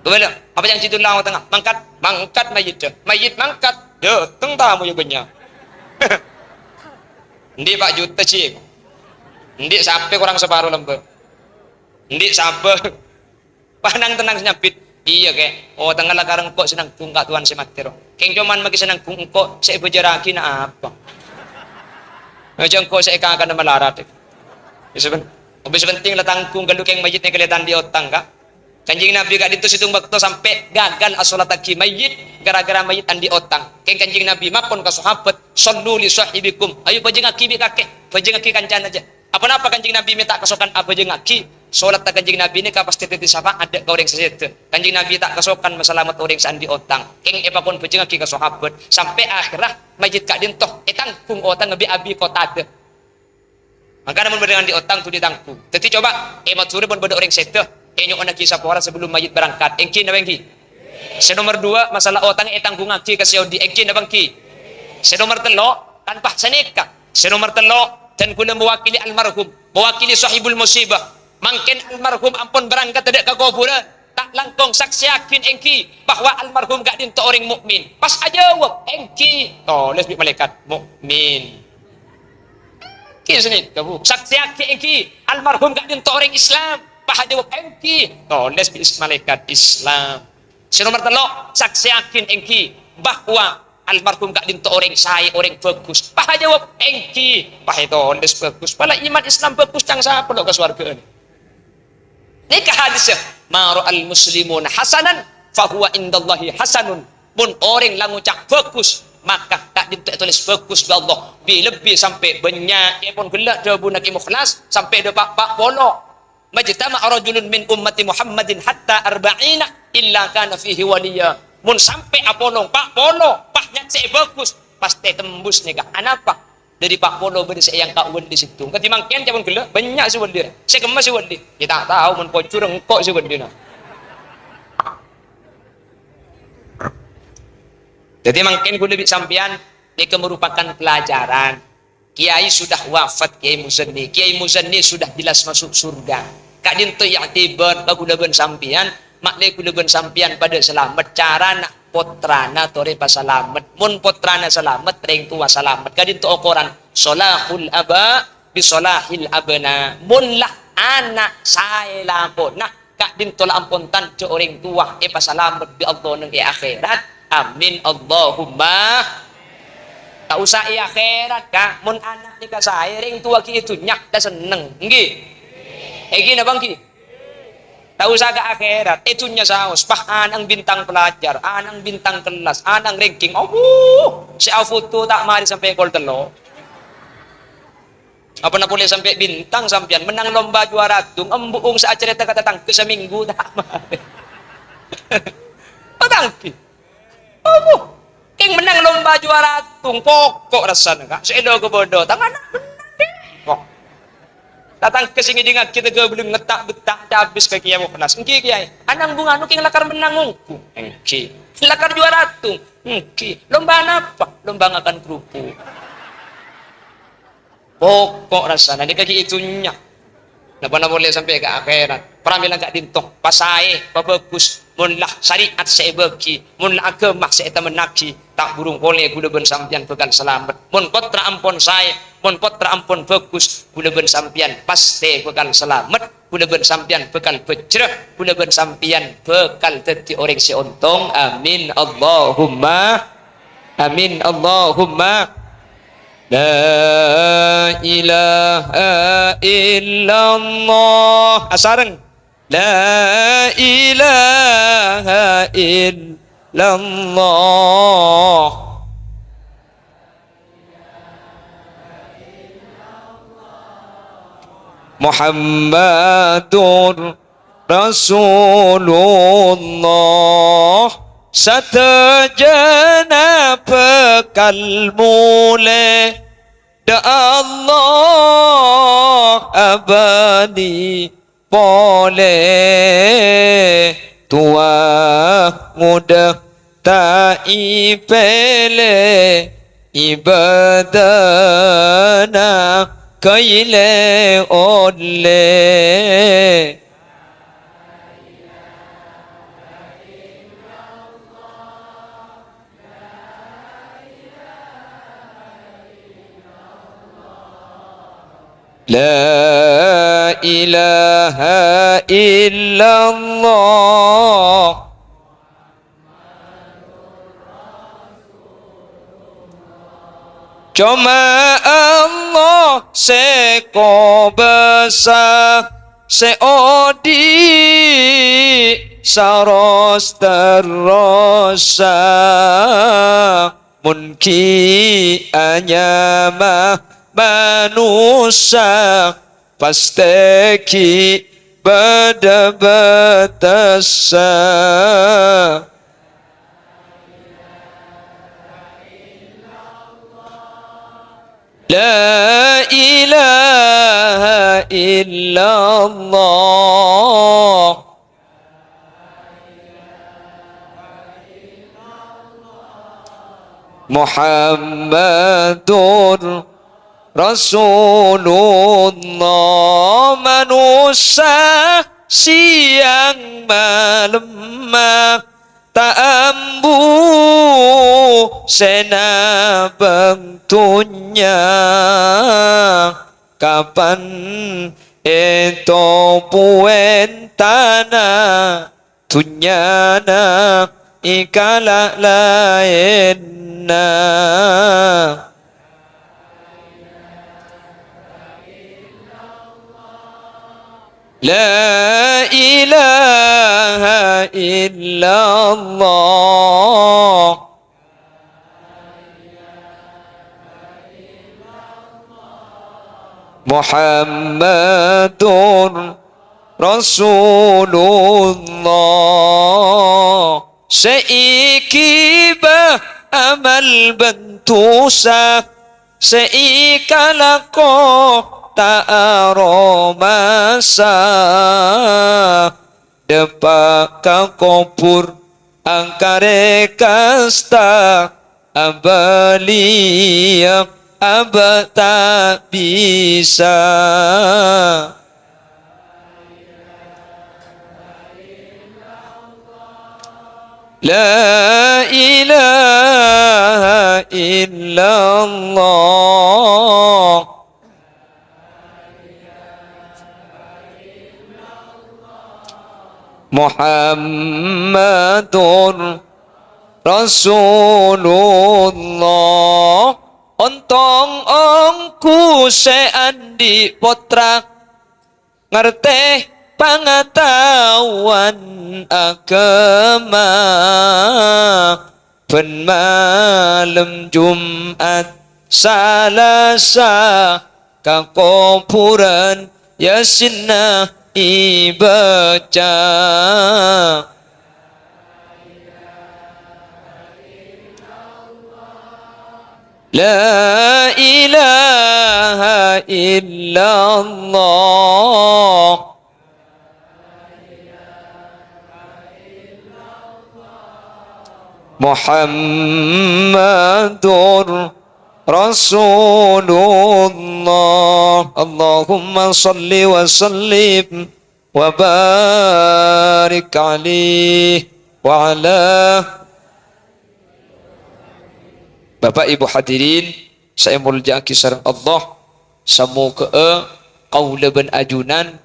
Gimana? Apa yang cidullah tengah? Mangkat mayit mangkat. Datang tamu juga. Ndi Pak Juta cik. Ndi sampai kurang separuh lembar. Ndi sampai. Panang tenang senyapit. Iya ke. Oh tengah lakarang kok senangkung kak tuan sematero. Keng cuman magi senangkung kok saya bejaraki na apa. Macam kok saya kakak nama larat. Habis penting lah tangkung kalau keng mayit yang kelihatan di otang kak. Kanjing Nabi kak itu situng bakto sampai gagal asolataki mayit gara-gara mayit andi otang. Keng kanjing Nabi mapon ka sahabat sallu li sahibikum. Ayo pajeng aki bi kakek, pajeng aki kancan aja. Apa kanjing Nabi minta kasokan apa jeng aki? Salat tak kanjing Nabi ini ka pasti titi sapa ada ka orang sesete. Kanjing Nabi tak kasokan masalamat orang sandi otang. Keng epakon pajeng aki ka sahabat sampai akhirah mayit kak dintoh tangkung otang ngabi abi kota. Maka namun berdengan di otang tu ditangkung. Jadi coba matsuri pun beda orang sete. Nyok nak kisah pora sebelum mayit berangkat. Engki na bangki. Nomor 2 masalah otang tanggung aki ka Saudi. Engki na bangki. Nomor 3 tanpa seneka. Nomor 3 dan kuna mewakili almarhum, mewakili sahibul musibah. Mangken almarhum ampun berangkat tidak ke kuburan. Tak langkong saksi yakin engki bahwa almarhum gak dinto orang mukmin. Pas aja jawab engki. Oh, les malaikat mukmin. Kisah kamu saksi engki almarhum gak dinto orang Islam pahajawab engki toles bis malaikat Islam. Nomor 3 saksi yakin engki bahwa almarhum gak dinto orang saya orang bagus pahajawab engki pahitoles bagus pala iman Islam bagus cang sapa lo ke surga ini. Nikah hadis maru al muslimun hasanan fahuwa indallahi hasanun. Pun orang langucak bagus maka tak ditulis bagus by Allah lebih sampai banyak ya pun gelak dah bunak ikhlas sampai dah pak polo majtama rajulun min ummati Muhammadin hatta arba'ina illa kana fihi waliya mun sampai apolong pak polo paknya cek bagus pasti tembus nikah anapa dari pak polo beri saya yang kak wali situ ketimbang kian pun gelak banyak si wali saya kemas si wali kita tak tahu mun pocur engkau si wali na. Jadi mungkin gue lebih sampian ini merupakan pelajaran. Kiai sudah wafat Kiai Muzanni sudah jelas masuk surga. Kak dinto yaktiban bagulaban sampian makle kulaban sampian pada selamat cara nak potrana tore pasalamat. Mun potrana selamat ring tua selamat. Kak dinto okoran solahul aba bisolahil abna. Mun lah anak saya lampun. Nah kak dinto lah ampun tanco orang tua pasalamat bi Allah nang akhirat. Amin Allahumma. Tak usah akhirat kak mun anak ni ka saya ring tua ki itu nyak dah seneng nggih iki na bangki tak usah ke akhirat itu nya saos pah anang bintang pelajar anang bintang kelas anang ranking si foto tak mari sampai gol telo apa na boleh sampai bintang sampian menang lomba juara tung embuung sa acara kata tangke seminggu tak mari patangki King menang lomba juara tung pokok rasanya kak seedo ke bodoh tangan kok datang ke sini dengan kita belum ngetak betak habis ke kiai mau kenas engki kiai anang bunga nu king lakar menang ngungku engki lakar juara tung engki lomba apa lomba ngakan kerupuk pokok rasanya ini kaki itunya napa boleh sampai ke akhirat pramila gak dintoh pasai bagus mun lah syariat saya bagi mun lah agama saya menaki tak burung boleh gula ben sampian bekal selamat mun potra ampun saya mun potra ampun bagus gula ben sampian pasti bekal selamat gula ben sampian bekal bejreh gula ben sampian bekal dadi orang si untung amin Allahumma amin Allahumma. La ilaha illallah asareng la ilaha illallah Muhammadur Rasulullah satajana bekal mule da Allah abadi boleh tua muda tak ipele ibadana kaile oleh La ilaha illallah Cuma Allah seko besar seodi saros terosa munki anyama manusia pasteki bada batasa La ilaha illallah Muhammadur Rasulullah manusia siang malam tak ambu sena bentunya kapan itu puentana tunyana ikala lainna La ilaha illallah Muhammadur Rasulullah Seikibah amal bentusa Seikalako ta'aromasa depa ka kopur angkare kasta abalia abata bisa La ilaha illallah Muhammadur Rasulullah Ontong ongku seandi potra ngerteh pengetahuan agama ben malam Jumat Salasa kakuburan yasinna ibaca La ilaha illallah Muhammadur Rasulullah Allahumma salli wa sallim wa barik alaihi wa ala Bapak Ibu hadirin saya muljaki sareng Allah semoga qaula ben ajunan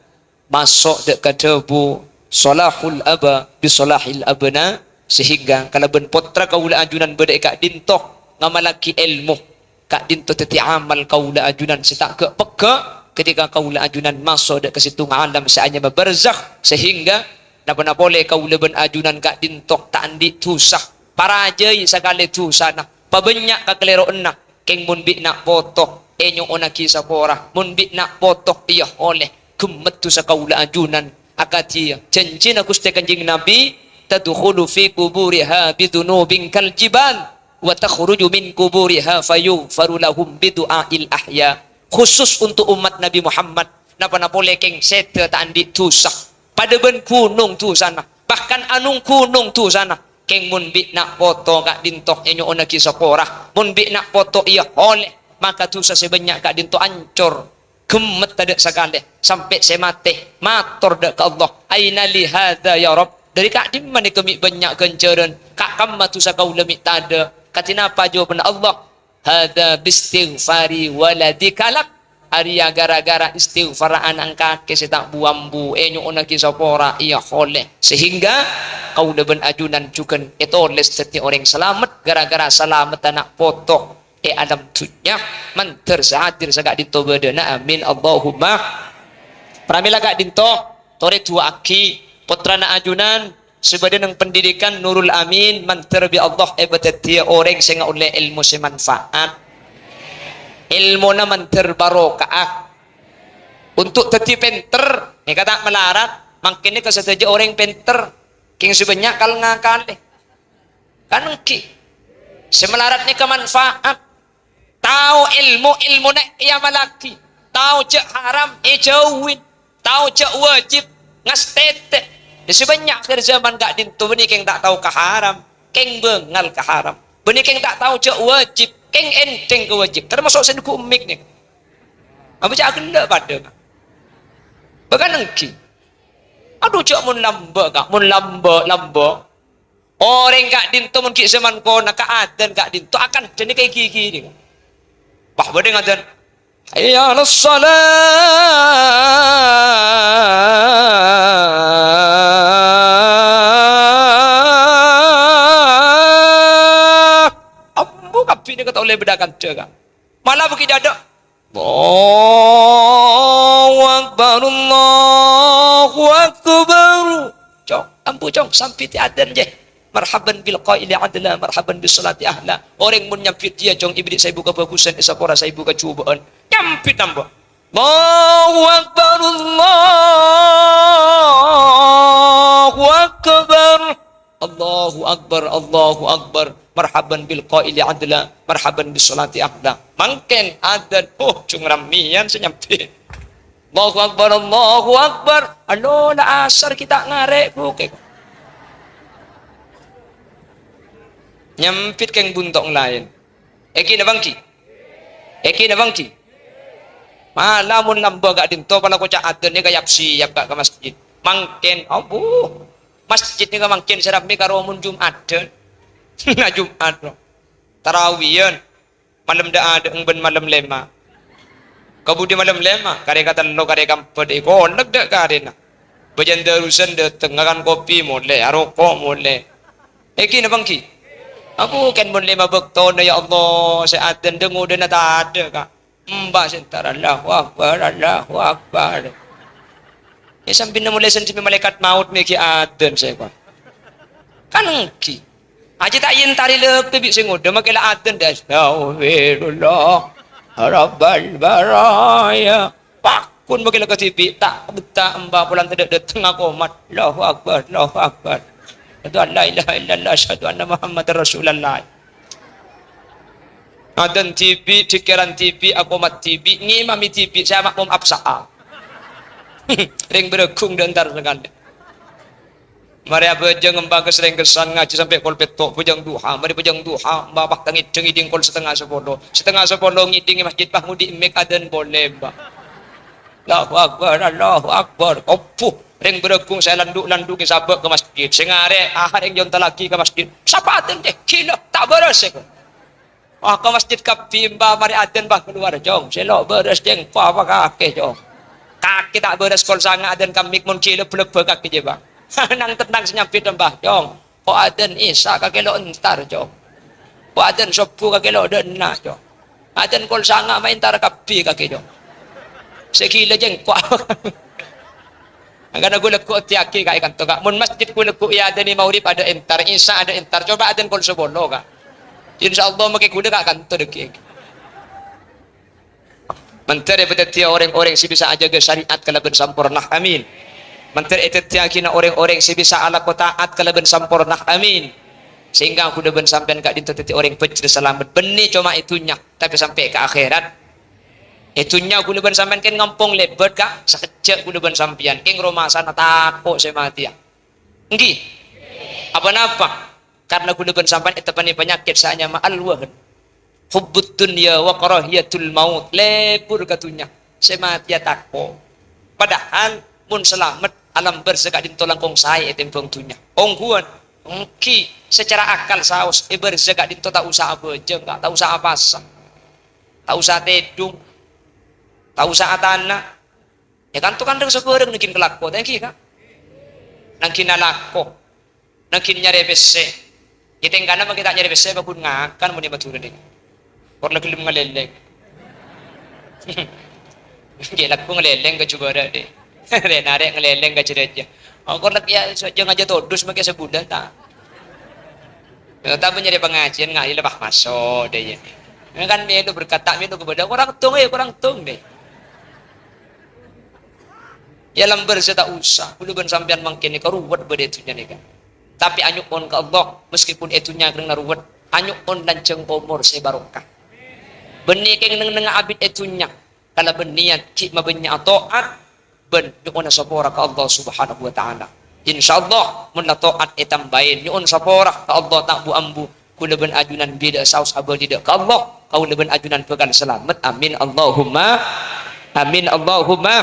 masuk dek kadebu salahul aba bi salahil abna sehingga kalau ben potra qaula ajunan bede kak dintoh ngamalaki ilmu kak dintoh teti amal qaula ajunan setak ke peka ketika qaula ajunan masuk dek ke situ alam saanya barzakh sehingga napa boleh qaula ben ajunan kak dintoh tak andi tusah para jai sakale tusana pabanyak kaklero enak keng mun bi nak potok enyo ona kisah pora mun bi nak potok iya oleh gemet tu sakaula ajunan akatia janji na Gusti Kanjeng Nabi tadkhulu fi kuburiha bidunubin kal jibal wa takhruju min kuburiha fayughfaru lahum bidu'ail ahya. Khusus untuk umat Nabi Muhammad napa boleh keng sete tandi tusah pada ben gunung tu sana, bahkan anung gunung tu sana keng mun bi nak foto kak dintoh enyo ona kisah korah mun bi nak foto iya oleh maka tu sebanyak kak dinto ancur gemet tadak sekali sampai saya mati matur dak ke Allah aina li hadza ya Rabb dari kak di mana kami banyak kenceran kak kamma tu sakau lemik tada katina apa jawaban Allah hadza bistighfari waladikalak Arya gara-gara istighfar anak kakek saya tak buambu enyo ona kisah pora iya oleh sehingga kau leben ajunan juga itu oleh setiap orang selamat gara-gara selamat anak foto alam dunia manter sahadir sagak dinto bedena amin Allahumma pramila kak dinto tore dua aki putrana ajunan sebadan ng pendidikan Nurul Amin manter bi Allah dia orang sehingga oleh ilmu semanfaat ilmu na manter barokah untuk teti penter ni kata melarat makin ni kesetuju orang penter king sebanyak kal ngakali kan ki semelarat ni kemanfaat tahu ilmu na iya malaki tahu cek haram jauhin tahu cek wajib ngastete di sebanyak kerjaman gak dintu benih keng tak tahu ke haram keng bengal ke haram benih keng tak tahu cek wajib keng enteng ke wajib termasuk senduku umik ni apa cak kena pada bahkan engki aduh cak mun lamba kak mun lamba orang kak dintu mun ki zaman kona kak adan kak dintu akan jadi kayak gigi ni bah bade ngadan hayya alas salat kapi ni kata oleh bedakan jaga malah begitu ada Allahu Akbar Allahu Akbar cok ampu cok sampai ti adan je marhaban bil qaili adla marhaban bis salati ahla orang mun nyampit dia cok iblis saya buka bagusan isapora saya buka cubaan nyampit nambah Allahu Akbar Allahu Akbar Allahu Akbar Allahu Akbar marhaban bil qaili adla marhaban bis salati ahla mangken adan cung ramian senyampi Allahu Akbar Allahu Akbar alo na asar kita ngarek bukek nyampit keng buntong lain eki na bangki malamun lamba gak dinto pala ko cak adan ni kayap siap gak ke masjid mangken abu masjid ni ka mangken serami karo mun Jumat na Jumat no. Tarawiyan malam dah ada engben malam lema kabudi malam lema kare kata lo kare kamped ko nagda kare na bajan darusan de tengakan kopi mole aroko mole eki na bangki aku kan mon lema bekto na ya Allah seatan dengu de na ada ka mbak sentar Allahu akbar sambil na mule sampai malaikat maut meki adan saya kan engki aja tak yen tari lebih sing udah makela adan dah astagfirullah rabbal baraya pakun makela ke TV tak betah amba pulang tidak tengah komat Allahu akbar itu la ilaha illallah asyhadu anna muhammadar rasulullah adan TV cikiran TV aku mat TV ngimami TV saya makmum absa'a ring beregung dan antar sekali mari abajang ngembang kesering kesan ngaji sampai kol petok pujang duha mari pujang duha babak tangit ngiding kol setengah sepuluh ngiding masjid Mahmudi mek adan boleh ba Allahu akbar opuh ring beregung saya landuk ke sabak ke masjid sengare ring jonta lagi ke masjid sapa adan deh kilo tak beres ke ke masjid kapi mbak mari adan bah keluar jong selok beres jeng apa kake jong kaki tak beres kol sanga adan kamik mun kilo blebe kaki je bang nang tenang senyampit mbah jong ko adan isa kakelo entar jong ko adan sopu kakelo dena jong adan kol sanga main tar kapi kaki jong sekila jeng ko agak aku lekuk tiaki kai kanto kak mun masjid ku lekuk ya adan ni maurib ada entar isa ada entar coba adan kol sebolo kak insyaallah make kuda kak kanto deki Menteri betetia orang-orang si bisa ajaga syariat kalaban sampurnah, amin. Menteri etetia kina orang-orang si bisa ala taat kalaban sampurnah, amin. Sehingga aku udah sampean kak dinto teti orang pecir selamat benih cuma itunya, tapi sampai ke akhirat itunya aku udah sampean kan ngampung lebat kak sekejap aku udah sampean king rumah sana takut saya mati ya. Nggih. Apa-apa? Karena aku udah sampean itu penyakit saya ma'al wahan. Hubbud dunya wa karahiyatul maut, lebur katunya semati takko padahal mun selamat alam berzeka din tolangkong saya tempong tunya ongguan ongki secara akal saus berzeka din tak usah beje enggak tak usah apa tak usah tedung tak usah tanah ya kan tuh kan dengan sekurang nangkin kelakko thank you kak nangkin nalakko nangkin nyari bese kita yang kanan kita nyari bese bakun ngakan mau dibatur deh Korna kelim ngaleleng. Gelak ko ngaleleng ka jubara de. Renare ngaleleng ka cereja. Oh korna ya saja ngaja todus make sebulan ta. Ta nyari pengajian ngali lebah maso de ya. Kan medo berkata medo kepada orang tung deh. Ya lamber saya tak usah. Kudu ben sampean mangkene karuwet bede itunya nih kan. Tapi anyuk on ke Allah meskipun itunya kena naruwet. Anyuk on dan cengkomor saya barokah. Benih keng neng abid etunya kalau beniat ki mabenya taat ben nyuon sapora ka Allah subhanahu wa taala insyaallah mun la taat etambain nyuon sapora ka Allah tak bu ambu kula ben ajunan beda saus abadi ka Allah kau leben ajunan pekan selamat amin Allahumma amin Allahumma.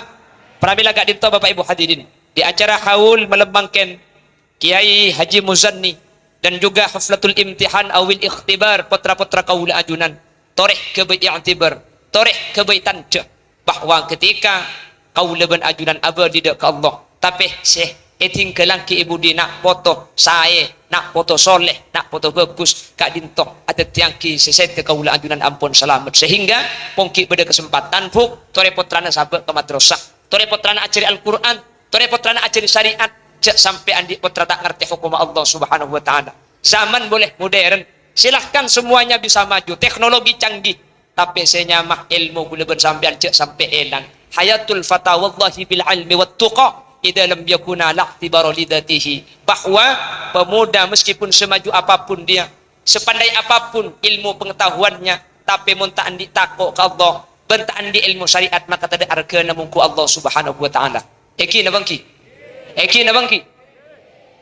Pramila gak dinto Bapak Ibu hadirin di acara haul melembangkan Kiai Haji Muzanni dan juga haflatul imtihan awil ikhtibar putra-putra kaula ajunan toreh kebai i'tibar, toreh kebai tanja bahwa ketika kau leben ajunan abadi ke Allah tapi seh eting kelangki ibu di nak foto saya nak foto soleh nak foto bagus kak dintok ada tiangki seset ke kau ajunan ampun selamat sehingga pongki pada kesempatan puk tore potrana sahabat ke madrasah tore potrana ajari Al-Quran tore potrana ajari syariat cek sampai andi potra tak ngerti hukum Allah subhanahu wa ta'ala. Zaman boleh modern silahkan semuanya bisa maju teknologi canggih tapi saya nyamah ilmu gula bersampian cek sampai elang hayatul fata wallahi bil ilmi wat tuqa idza lam yakuna la'tibara lidatihi bahwa pemuda meskipun semaju apapun dia sepandai apapun ilmu pengetahuannya tapi mun tak andi takok ke Allah bentak andi ilmu syariat maka tada argana mungku Allah subhanahu wa ta'ala eki na bangki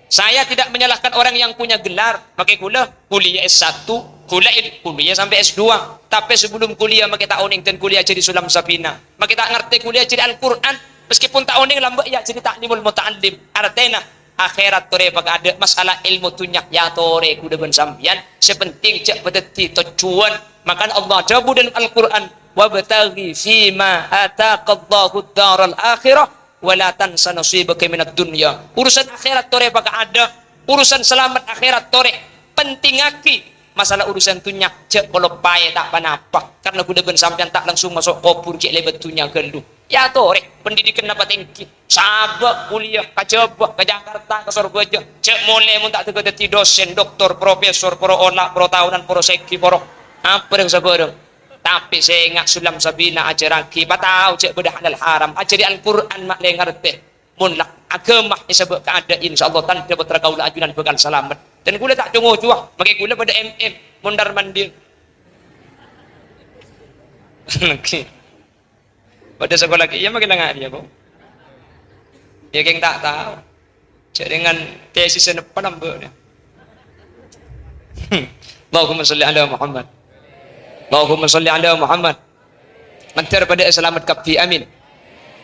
saya tidak menyalahkan orang yang punya gelar pakai kuliah S1 kuliah sampai S2 tapi sebelum kuliah maka tak oning dan kuliah jadi sulam sapina maka tak ngerti kuliah jadi Al-Quran meskipun tak oning lambak ya jadi taklimul muta'allim artena akhirat tore pag ada masalah ilmu tunyak ya tore kuda ben sampian sepenting cek pedeti tujuan maka Allah jabu dalam Al-Quran wabtaghi fima ataqallahu daral akhirah wala tansa nasibaka minad dunya urusan akhirat tore baka ada urusan selamat akhirat tore penting aki masalah urusan tunyak cek kalau paye tak panapa karena kuda ben sampean tak langsung masuk kubur cek lebet tunyak gelu ya tore pendidikan apa tinggi sabak kuliah kacebak ke Jakarta ke Surabaya cek mulai mun tak tegati dosen doktor profesor pro olah pro tahunan pro seki pro apa yang sabareng tapi saya ingat sulam sabina ajaran kita tahu cek bedah halal haram ajari Al-Quran mak le ngerti mun lak agama disebut keadaan insyaallah tanda putra kaula ajunan bekal selamat dan gula tak tunggu juah makai gula pada mundar mandir pada sekolah iya makin dengar dia kok ya keng tak tahu cek dengan tesis senepan ambek Allahumma sholli ala Muhammad Allahumma sholli ala Muhammad. Mantir pada selamat kapfi amin.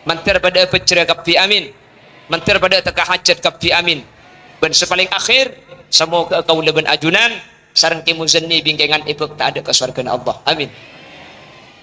Mantir pada pecera kapfi amin. Mantir pada teka hajat kapfi amin. Dan sepaling akhir semoga kau leben ajunan sareng ki muzanni bingkengan ibuk tak ada ke surga Allah. Amin.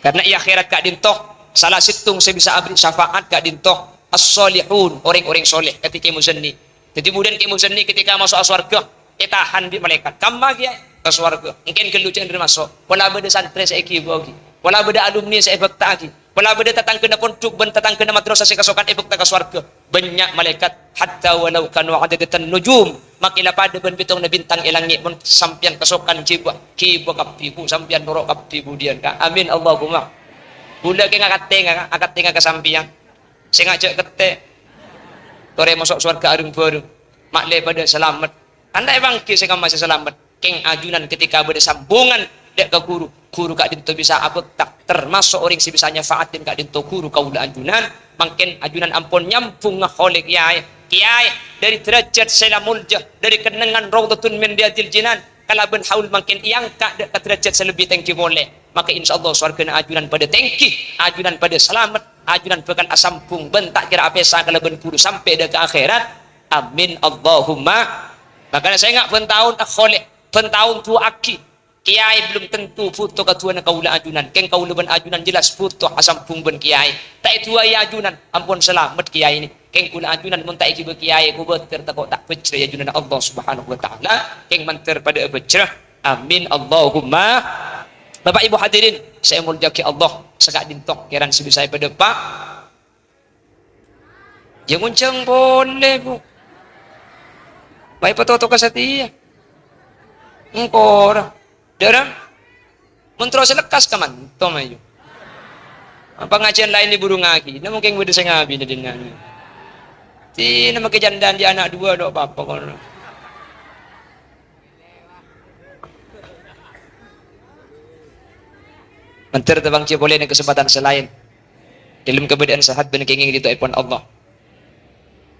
Karena ia akhirat kak dintoh salah situng saya bisa abri syafaat kak dintoh as-solihun orang-orang soleh ketika muzanni. Jadi kemudian ki muzanni ketika masuk surga tahan di malaikat. Kamma kiai ke surga mungkin kelucuan dari masuk wala beda santri saya kibogi wala beda alumni saya ibak lagi wala beda tatang kena pondok ben tatang kena madrasah saya kasokan ibak tak ke surga banyak malaikat hatta walau kanu adadatan nujum makila pada ben bitong na bintang ilangi mun sampian kasokan kibo kaptibu sampian norok kaptibu dian ka amin Allahumma Bula ke ngakat tengah kesampian. Sing ngajak kete. Tore masuk surga arung bareng. Makle pada selamat. Anda emang ki sing masih selamat. Keng ajunan ketika bersambungan dek ke guru. Guru kak dinto bisa aku tak termasuk orang si bisa nyafaatin kak dinto guru kaula ajunan. Makin ajunan ampun nyampung ngakholik kiai. Kiai dari derajat sela mulja, dari kenangan raudhatun min riyadil jinan. Kalau ben haul makin iangkat dek ke derajat selebih tengki boleh. Maka insyaallah surga ajunan pada tengki, ajunan pada selamat, ajunan pekan asampung bentak kira apa kalau ben guru sampai ke akhirat. Amin Allahumma. Makanya saya enggak pentahun akholik, pentahun tu aki. Kiai belum tentu foto katuan kaula ajunan. Keng kaula ben ajunan jelas foto asampung ben kiai. Tak itu ya ajunan, ampun selamat kiai ini. Keng kula ajunan mun tak iki be kiai ku beter tak tak pecah ajunan Allah Subhanahu wa taala. Keng manter pada pecah. Amin Allahumma. Bapak Ibu hadirin, saya muljaki Allah segak dintok kiran sebisa pada Pak. Ya nguncang boleh Bu. Baik patoto kasati. Engkor. Dalam mentro selekas kaman to mayo. Pengajian lain di burung ngaki. Na mungkin beda saya ngabi na din nani. Ti na magkajandaan di anak dua do apa kono. Mentir tabang cia boleh kesempatan selain dalam keberadaan sahat ben kenging itu ipon Allah.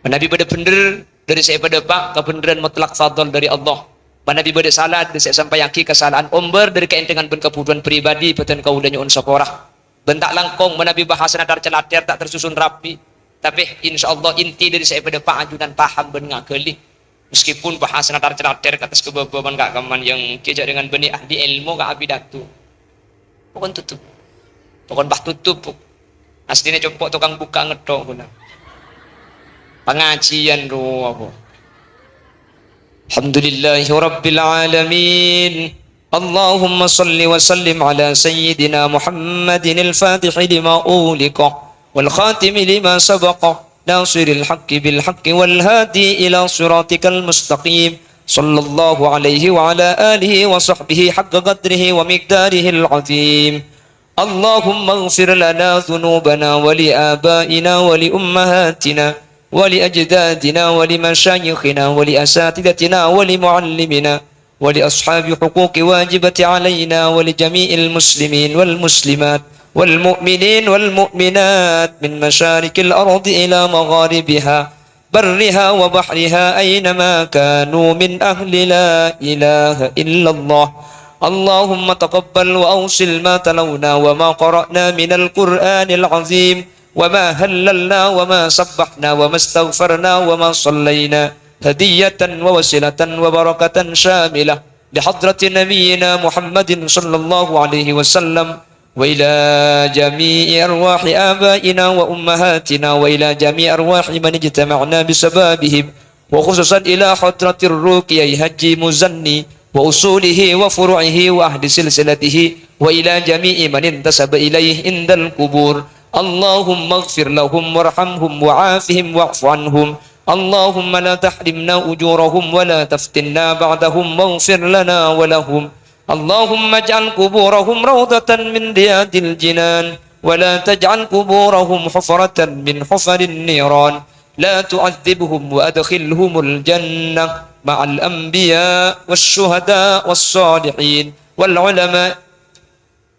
Nabi pada bener dari saya pada Pak kebenaran mutlak fadl dari Allah. Nabi pada salah dari saya sampai yaki kesalahan omber dari keentengan ben kebutuhan pribadi beten kaulanya un saporah. Bentak langkong Nabi bahasa nadar celater tak tersusun rapi. Tapi insyaallah inti dari saya pada Pak ajunan paham ben ngakeli. Meskipun bahasa nadar celater atas kebebaban kak kaman yang kijak dengan benih ahli ilmu kak abidatu. Pokon tutup. Pokon bah tutup. Aslinya coba tukang buka ngedok guna. Pengajian ro apa. Alhamdulillahi rabbil alamin. Allahumma salli wa sallim ala sayyidina Muhammadin al-fatih lima uliqa wal khatim lima sabaqa nasiril haqqi bil haqqi wal hadi ila siratikal mustaqim. Sallallahu alaihi wa ala alihi wa sahbihi haqqa qadrihi wa miqdarihil azim. Allahumma ighfir lana dhunubana wa li abaina wa li ummahatina wa li ajdadina wa li masyayikhina wa li asatidatina wa li muallimina wa li ashabi huquqi wajibati alaina wa li jami'il muslimin wal muslimat wal mu'minin wal mu'minat min masyarikil ardi ila magharibiha برها وبحرها أينما كانوا من أهل لا إله إلا الله. اللهم تقبل وأوصل ما تلونا وما قرأنا من القرآن العظيم وما هللنا وما سبحنا وما استغفرنا وما صلينا هدية ووسيلة وبركة شاملة لحضرة نبينا محمد صلى الله عليه وسلم وإلى جميع أرواح آبائنا وأمهاتنا وإلى جميع أرواح من اجتمعنا بسبابهم وخصوصا إلى حضرة الرقية هجي مزني وأصوله وفروعه وأهل سلسلته وإلى جميع من انتسب إليه عند القبور. اللهم اغفر لهم وارحمهم وعافهم واعف عنهم. اللهم لا تحرمنا أجورهم ولا تفتنا بعدهم واغفر لنا ولهم. اللهم اجعل قبورهم روضة من رياض الجنان ولا تجعل قبورهم حفرة من حفر النيران. لا تعذبهم وأدخلهم الجنة مع الأنبياء والشهداء والصالحين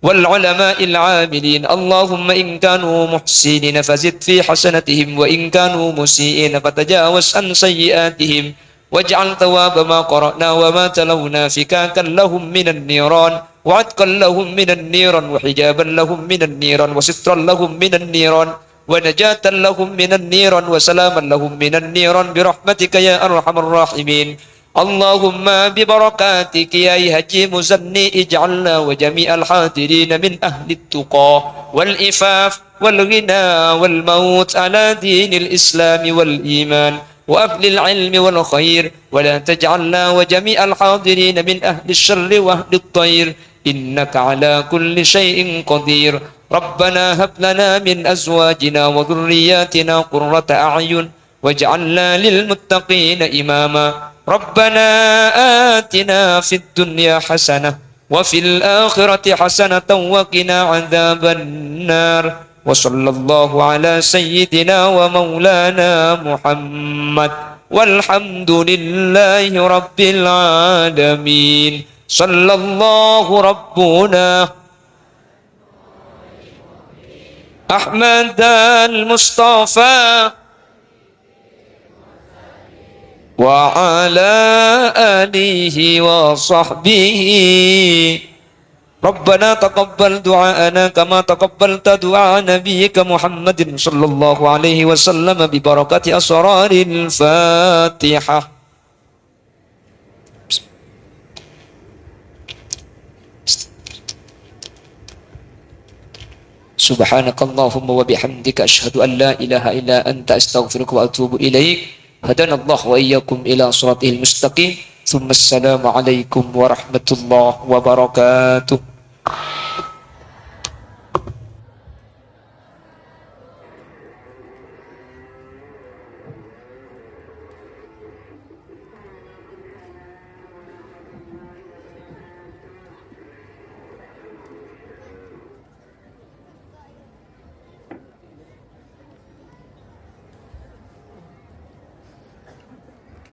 والعلماء العاملين. اللهم إن كانوا محسنين فزد في حسنتهم وإن كانوا مسيئين فتجاوز عن سيئاتهم واجعل ثواب ما قرأنا وما تلونا فكاكا لهم من النيران وعتقا لهم من النيران وحجابا لهم من النيران وسترا لهم من النيران ونجاة لهم من النيران وسلاما لهم من النيران برحمتك يا أرحم الراحمين. اللهم ببركاتك يا هجي مزني اجعلنا وجميع الحاضرين من أهل التقى والإفاف والغنى والموت على دين الإسلام والإيمان وأهل العلم والخير ولا تجعلنا وجميع الحاضرين من أهل الشر وأهل الطير إنك على كل شيء قدير. ربنا هب لنا من أزواجنا وذرياتنا قرة أعين واجعلنا للمتقين إماما. ربنا آتنا في الدنيا حسنة وفي الآخرة حسنة وقنا عذاب النار وصلى الله على سيدنا ومولانا محمد والحمد لله رب العالمين صلى الله ربنا أحمد المصطفى وعلى آله وصحبه ربنا تقبل دعاءنا كما تقبلت دعاء نبيك محمد صلى الله عليه وسلم ببركة أسرار الفاتحة. سبحانك اللهم وبحمدك أشهد أن لا إله إلا أنت أستغفرك وأتوب إليك. هدانا الله وإياكم إلى صراطه المستقيم. ثم السلام عليكم ورحمة الله وبركاته.